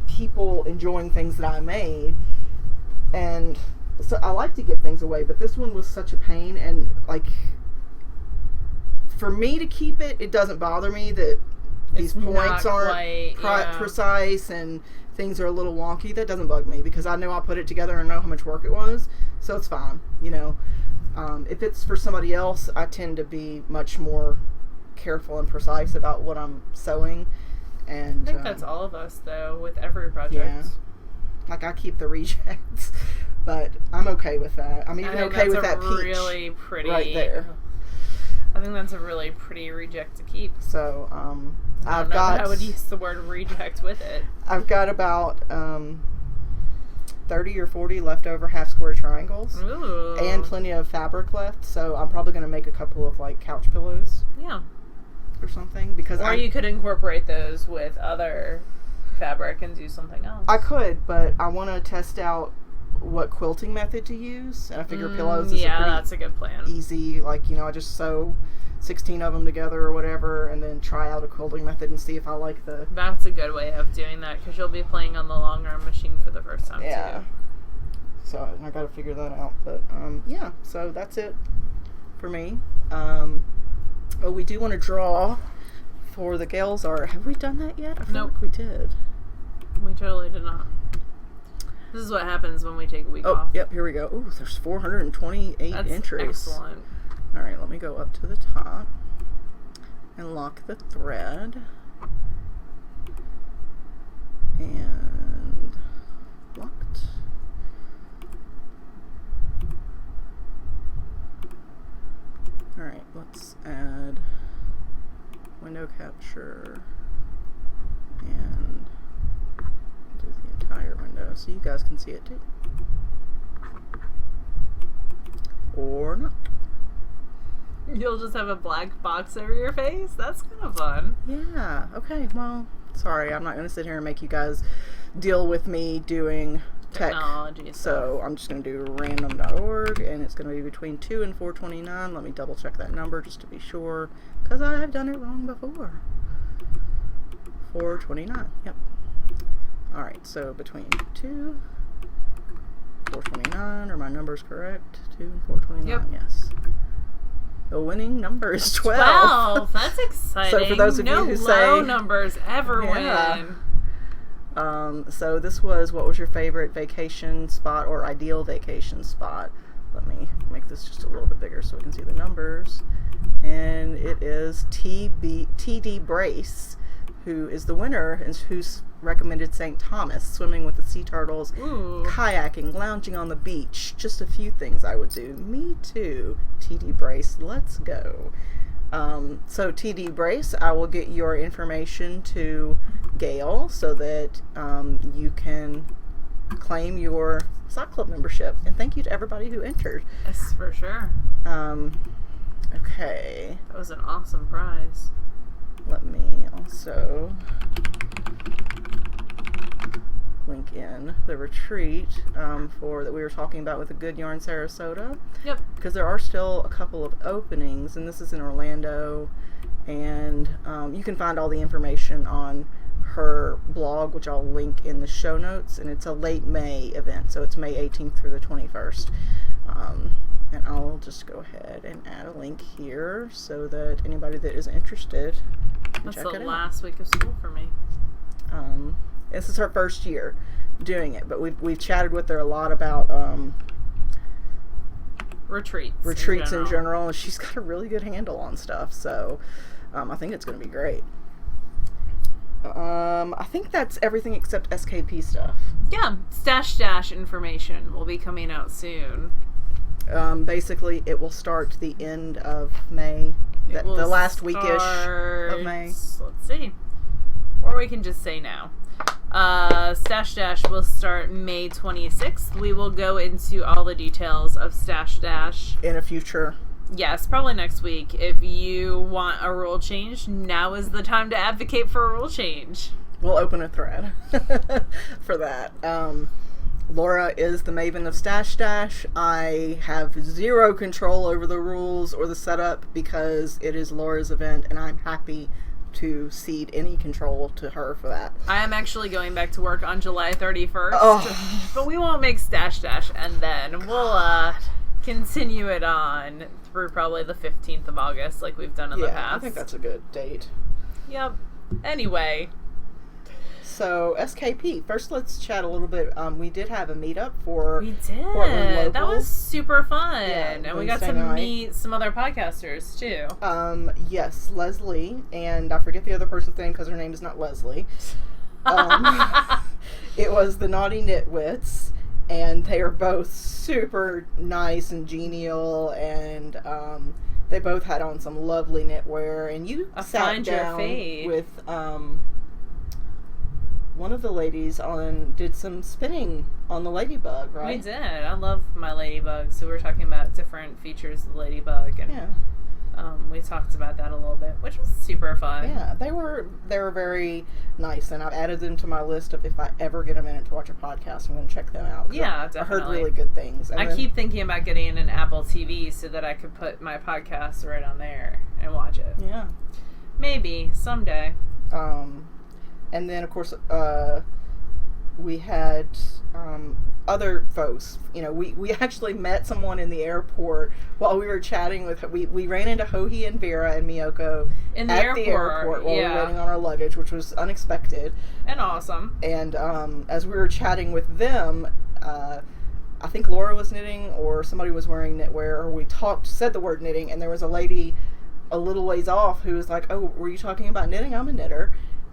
people enjoying things that I made. And so I like to give things away, but this one was such a pain. And, for me to keep it, it doesn't bother me that these points aren't precise and things are a little wonky. That doesn't bug me because I know I put it together and know how much work it was. So it's fine, If it's for somebody else, I tend to be much more careful and precise about what I'm sewing. And I think that's all of us, though, with every project. Yeah. I keep the rejects, but I'm okay with that. I'm even okay with that peach really pretty, right there. I think that's a really pretty reject to keep. So, I would use the word reject with it. I've got about 30 or 40 leftover half square triangles. Ooh. And plenty of fabric left, so I'm probably going to make a couple of couch pillows. Yeah. Or something, because you could incorporate those with other fabric and do something else. I could, but I want to test out what quilting method to use, and I figure pillows is that's a good plan. Easy, I just sew 16 of them together or whatever, and then try out a quilting method and see if I like the... That's a good way of doing that, because you'll be playing on the long arm machine for the first time, too. So I got to figure that out, but yeah, so that's it for me. We do want to draw for the Gales art. Have we done that yet? I feel like we did. We totally did not. This is what happens when we take a week off. Oh, yep, here we go. Ooh, there's 428 entries. Excellent. All right, let me go up to the top and lock the thread. And locked. All right, let's add window capture and do the entire window so you guys can see it too. Or not. You'll just have a black box over your face? That's kind of fun. Yeah, okay, well, sorry, I'm not going to sit here and make you guys deal with me doing technology. So I'm just going to do random.org, and it's going to be between 2 and 429. Let me double check that number just to be sure, because I have done it wrong before. 429, yep. Alright, so between 2, 429, are my numbers correct? 2 and 429. Yep. Yes. The winning number is 12. 12. That's exciting. So for those of you who low say numbers ever win. So this was, what was your favorite vacation spot or ideal vacation spot? Let me make this just a little bit bigger so we can see the numbers. And it is TD Brace, who is the winner and who's recommended St. Thomas, swimming with the sea turtles, kayaking, lounging on the beach. Just a few things I would do. Me too, TD Brace. Let's go. So TD Brace, I will get your information to Gail so that you can claim your sock club membership. And thank you to everybody who entered. Yes, for sure. Okay. That was an awesome prize. Let me also link in the retreat that we were talking about with the Good Yarn Sarasota. Yep. Because there are still a couple of openings, and this is in Orlando, and you can find all the information on her blog, which I'll link in the show notes, and it's a late May event, so it's May 18th through the 21st. And I'll just go ahead and add a link here so that anybody that is interested can check it out. That's the last week of school for me. This is her first year doing it, but we've chatted with her a lot about retreats in general, and she's got a really good handle on stuff, so I think it's going to be great. I think that's everything except SKP stuff. Yeah, Stash information will be coming out soon. Basically, it will start the end of May, the last weekish of May. Let's see. Or we can just say now. Stash Dash will start May 26th. We will go into all the details of Stash Dash in a future. Yes, probably next week. If you want a rule change, now is the time to advocate for a rule change. We'll open a thread for that. Laura is the maven of Stash Dash. I have zero control over the rules or the setup because it is Laura's event, and I'm happy to cede any control to her for that. I am actually going back to work on July 31st, but we won't make Stash Dash, and then we'll continue it on through probably the 15th of August like we've done in the past. I think that's a good date. Yep. Anyway. So, SKP. First, let's chat a little bit. We did have a meetup for We did. Portland Locals. That was super fun. Yeah, and we got to meet some other podcasters, too. Yes, Leslie, and I forget the other person's name because her name is not Leslie. It was the Naughty Knitwits, and they are both super nice and genial, and they both had on some lovely knitwear, and you sat down with one of the ladies did some spinning on the Ladybug, right? We did. I love my Ladybug, so we were talking about different features of the Ladybug, and we talked about that a little bit, which was super fun. Yeah, they were very nice, and I've added them to my list of if I ever get a minute to watch a podcast, I'm going to check them out. Yeah, definitely. I heard really good things. And I keep thinking about getting an Apple TV so that I could put my podcast right on there and watch it. Yeah. Maybe, someday. And then, of course, we had other folks. You know, we actually met someone in the airport while we were chatting with her. We ran into Hohi and Vera and Miyoko at the airport while we were waiting on our luggage, which was unexpected. And awesome. And as we were chatting with them, I think Laura was knitting or somebody was wearing knitwear, or we said the word knitting, and there was a lady a little ways off who was like, "Oh, were you talking about knitting? I'm a knitter."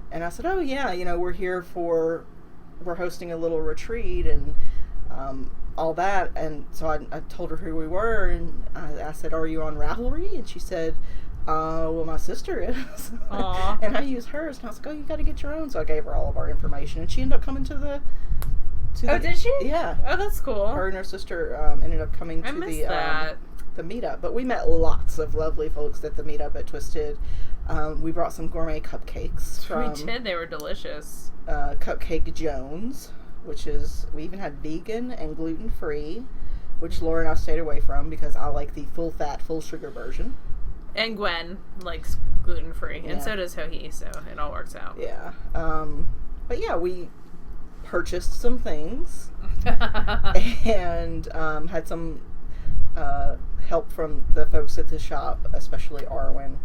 And I said, "Oh yeah, we're hosting a little retreat and all that." And so I told her who we were, and I said, "Are you on Ravelry?" And she said, "Well, my sister is." And I used hers, and I was like, "Oh, you got to get your own." So I gave her all of our information, and she ended up coming to the. Did she? Yeah. Oh, that's cool. Her and her sister ended up coming to the meetup, but we met lots of lovely folks at the meetup at Twisted. We brought some gourmet cupcakes from... We did. They were delicious. Cupcake Jones, we even had vegan and gluten-free, which Laura and I stayed away from because I like the full-fat, full-sugar version. And Gwen likes gluten-free, and so does Hohi, so it all works out. Yeah. But yeah, we purchased some things and had some... help from the folks at the shop, especially Arwen.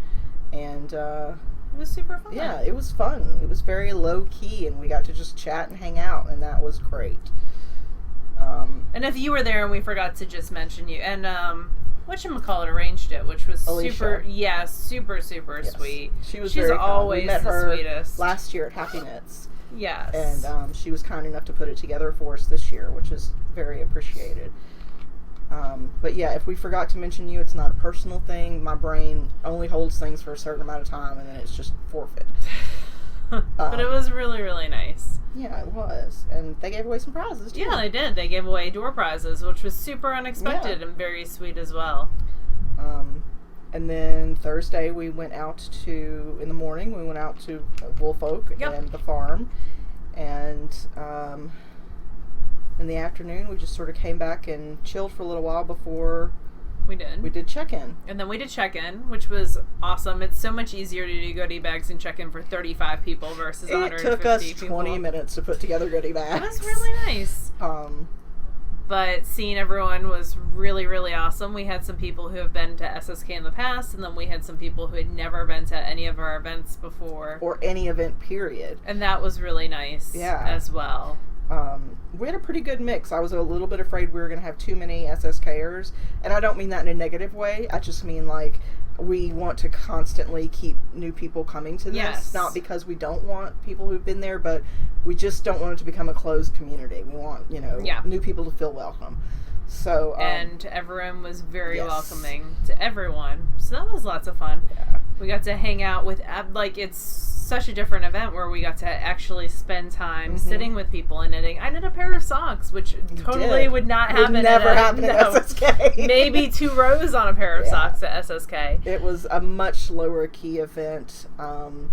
And it was super fun. yeah, it was fun. It was very low key, and we got to just chat and hang out, and that was great. And if you were there and we forgot to just mention you, and whatchamacallit arranged it, which was Alicia. super Yes. sweet. She's very always kind. We met her sweetest. Last year at Happy Knits. Yes. And she was kind enough to put it together for us this year, which is very appreciated. But yeah, if we forgot to mention you, it's not a personal thing. My brain only holds things for a certain amount of time, and then it's just forfeit. But it was really, really nice. Yeah, it was. And they gave away some prizes, too. Yeah, they did. They gave away door prizes, which was super unexpected and very sweet as well. And then Thursday, we went out in the morning, we went out to Woolfolk and the farm. And in the afternoon, we just sort of came back and chilled for a little while before we did check-in. And then we did check-in, which was awesome. It's so much easier to do goodie bags and check-in for 35 people versus 150 people. It took us 20 minutes to put together goodie bags. It was really nice. But seeing everyone was really, really awesome. We had some people who have been to SSK in the past, and then we had some people who had never been to any of our events before. Or any event, period. And that was really nice as well. We had a pretty good mix. I was a little bit afraid we were going to have too many SSKers, and I don't mean that in a negative way. I just mean, like, we want to constantly keep new people coming to this. Yes. Not because we don't want people who've been there, but we just don't want it to become a closed community. We want, new people to feel welcome. So, and everyone was very welcoming to everyone. So that was lots of fun. Yeah. We got to hang out with, it's such a different event where we got to actually spend time sitting with people and knitting. I knit a pair of socks, which totally would not happen. Would never happen at SSK. Maybe 2 rows on a pair of socks at SSK. It was a much lower key event. And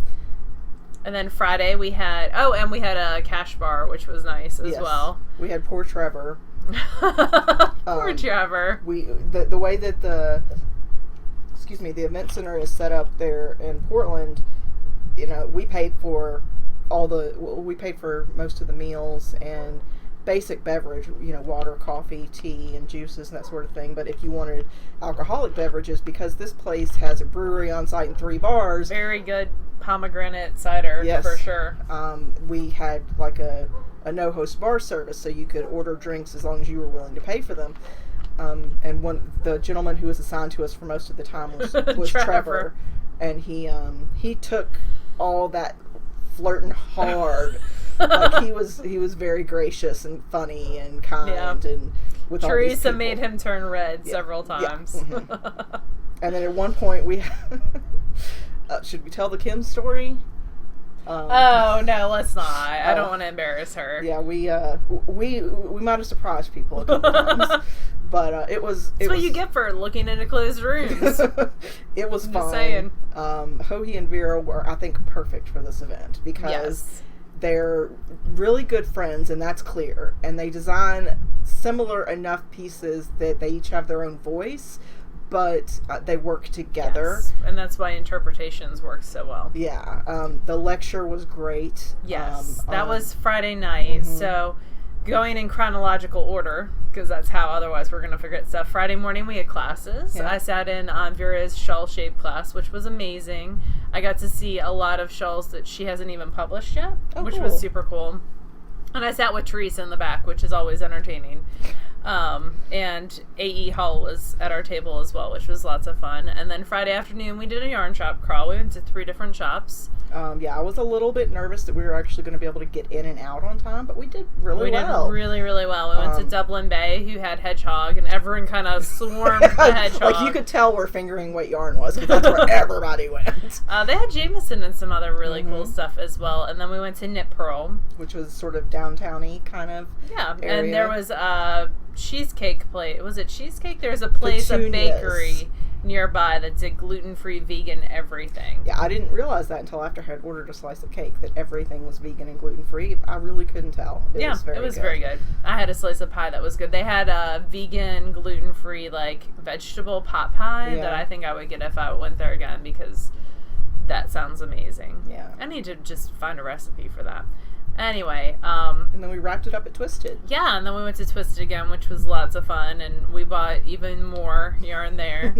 then Friday we had a cash bar, which was nice as well. We had poor Trevor. Poor Trevor. The way that the event center is set up there in Portland, we paid for most of the meals and basic beverage, water, coffee, tea, and juices and that sort of thing. But if you wanted alcoholic beverages, because this place has a brewery on site and 3 bars. Very good pomegranate cider, for sure. We had like a no-host bar service, so you could order drinks as long as you were willing to pay for them. And the gentleman who was assigned to us for most of the time was Trevor. And he took all that flirting hard. Like he was very gracious and funny and kind and with all these Teresa people. made him turn red several times. Yeah. And then at one point we should we tell the Kim story? Oh no, let's not. I don't want to embarrass her. Yeah, we might have surprised people a couple times. But it was... That's what you get for looking into closed rooms. It was fun. Just saying. Hohi and Vera were, I think, perfect for this event because they're really good friends, and that's clear. And they design similar enough pieces that they each have their own voice, but they work together. Yes. And that's why interpretations work so well. Yeah. The lecture was great. Yes. That was Friday night. So... going in chronological order, because that's how otherwise we're going to forget stuff. Friday morning we had classes. Yeah. I sat in on Vera's shawl shape class, which was amazing. I got to see a lot of shawls that she hasn't even published yet, which was super cool. And I sat with Teresa in the back, which is always entertaining. And A.E. Hull was at our table as well, which was lots of fun. And then Friday afternoon we did a yarn shop crawl. We went to 3 different shops. I was a little bit nervous that we were actually going to be able to get in and out on time, but we did really well. We did really, really well. We went to Dublin Bay, who had Hedgehog, and everyone kind of swarmed the Hedgehog. Like, you could tell we're fingering what yarn was, because that's where everybody went. They had Jameson and some other really cool stuff as well. And then we went to Knit Pearl. Which was sort of downtown-y kind of area. And there was a cheesecake place. Was it cheesecake? There's a place, a bakery nearby that did gluten-free, vegan everything. Yeah, I didn't realize that until after I had ordered a slice of cake, that everything was vegan and gluten-free. I really couldn't tell. It was very good. I had a slice of pie that was good. They had a vegan, gluten-free, vegetable pot pie that I think I would get if I went there again, because that sounds amazing. Yeah. I need to just find a recipe for that. Anyway, and then we wrapped it up at Twisted. yeah, and then we went to Twisted again, which was lots of fun, and we bought even more yarn there.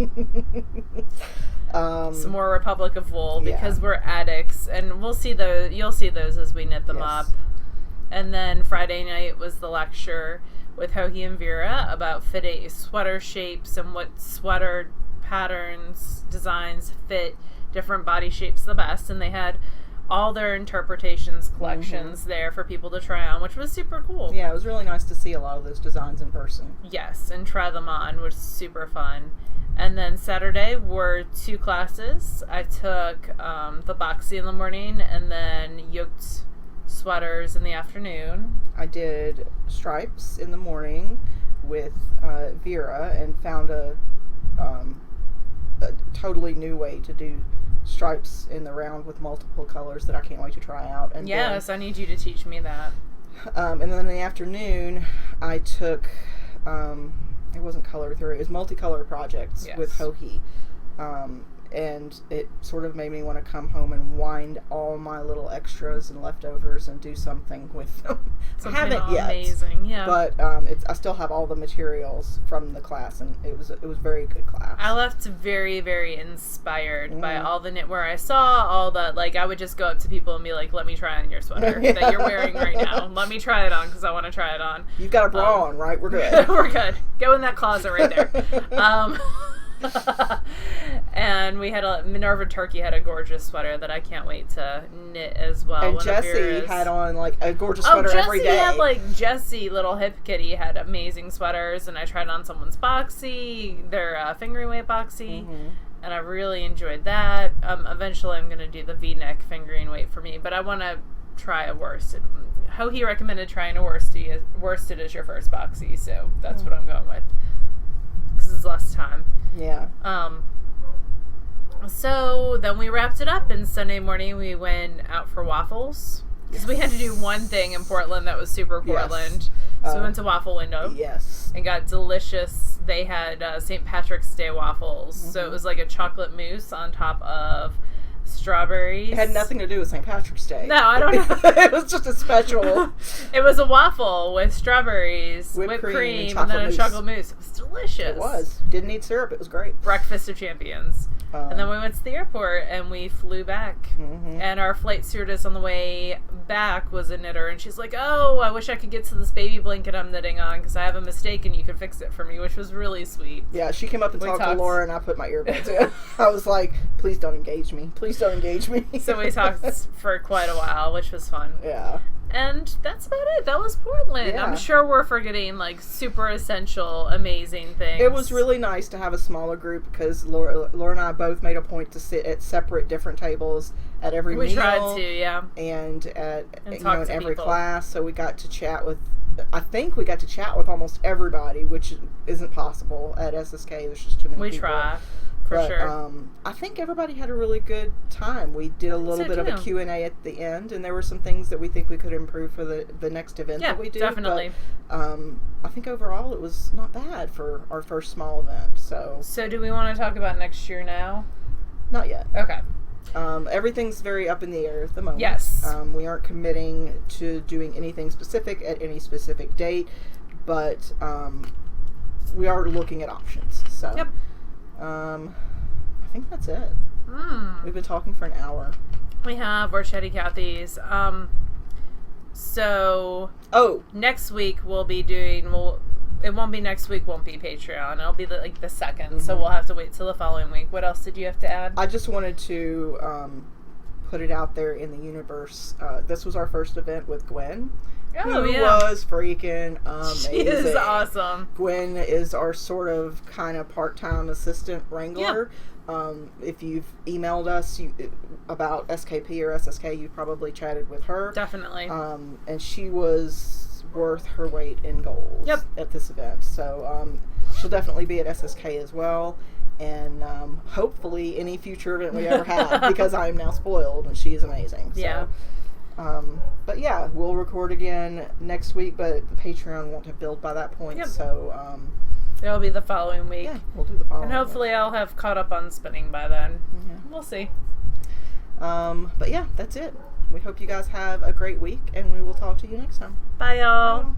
Some more Republic of Wool, because we're addicts, and you'll see those as we knit them up. And then Friday night was the lecture with Hohi and Vera about fitting sweater shapes and what sweater patterns, designs fit different body shapes the best, and they had all their interpretations collections there for people to try on, which was super cool. Yeah, it was really nice to see a lot of those designs in person. Yes, and try them on, which was super fun. And then Saturday were 2 classes. I took the boxy in the morning and then yoked sweaters in the afternoon. I did stripes in the morning with Vera and found a totally new way to do stripes in the round with multiple colors that I can't wait to try out. And yes, I need you to teach me that. And then in the afternoon, I took, it wasn't color theory, it was multicolor projects with Hohi. And it sort of made me want to come home and wind all my little extras and leftovers and do something with them. I haven't yet. Amazing, yeah. But I still have all the materials from the class, and it was a very good class. I left very, very inspired by all the knitwear I saw. All the I would just go up to people and be like, "Let me try on your sweater that you're wearing right now. Let me try it on because I want to try it on." You've got a bra on, right? We're good. We're good. Go in that closet right there. And we had Minerva Turkey had a gorgeous sweater that I can't wait to knit as well. And Jessie had on a gorgeous sweater every day. Jessie, little hip kitty, had amazing sweaters, and I tried on someone's boxy, their fingering weight boxy, and I really enjoyed that. Eventually I'm going to do the V-neck fingering weight for me, but I want to try a worsted. Hohi recommended trying a worsted as your first boxy, so that's what I'm going with. Because it's less time. Yeah. So then we wrapped it up, and Sunday morning we went out for waffles. Because we had to do one thing in Portland that was super Portland. So we went to Waffle Window. Yes. And got delicious, they had St. Patrick's Day waffles. So it was like a chocolate mousse on top of strawberries. It had nothing to do with St. Patrick's Day. No, I don't know. It was just a special. It was a waffle with strawberries, whipped cream and then a chocolate mousse. It was delicious. It was. Didn't need syrup. It was great. Breakfast of champions. And then we went to the airport and we flew back. And our flight stewardess on the way back was a knitter, and she's like, "Oh, I wish I could get to this baby blanket I'm knitting on because I have a mistake and you could fix it for me," which was really sweet. Yeah, she came up and talked to Laura, and I put my earbuds in. I was like, "Please don't engage me. Please don't engage me." So we talked for quite a while, which was fun. Yeah. And that's about it. That was Portland. Yeah. I'm sure we're forgetting super essential, amazing things. It was really nice to have a smaller group because Laura and I both made a point to sit at separate different tables at every meal. We tried to, yeah. And at in every people. class, so we got to chat with. I think we got to chat with almost everybody, which isn't possible at SSK. There's just too many people. We try. For sure. I think everybody had a really good time. We did a little bit of a Q&A at the end, and there were some things that we think we could improve for the next event that we do. Definitely. But, I think overall it was not bad for our first small event. So do we want to talk about next year now? Not yet. Okay. Everything's very up in the air at the moment. Yes. We aren't committing to doing anything specific at any specific date, but we are looking at options. So. Yep. I think that's it. We've been talking for an hour. We have. We're Chatty Cathy's. So next week we'll be doing. It won't be next week. Won't be Patreon. It'll be the 2nd. So we'll have to wait till the following week. What else did you have to add? I just wanted to put it out there in the universe. This was our first event with Gwen. Oh, who was freaking amazing. She is awesome. Gwen is our sort of kind of part-time assistant wrangler. If you've emailed us about SKP or SSK, you've probably chatted with her. Definitely. And she was worth her weight in gold at this event. So she'll definitely be at SSK as well. And hopefully any future event we ever have, because I am now spoiled and she is amazing. So. Yeah. But yeah, we'll record again next week, but the Patreon won't have built by that point, so it'll be the following week. Yeah, we'll do the following and hopefully I'll have caught up on spinning by then. Yeah. We'll see. But yeah, that's it. we hope you guys have a great week, and we will talk to you next time. Bye, y'all. Bye.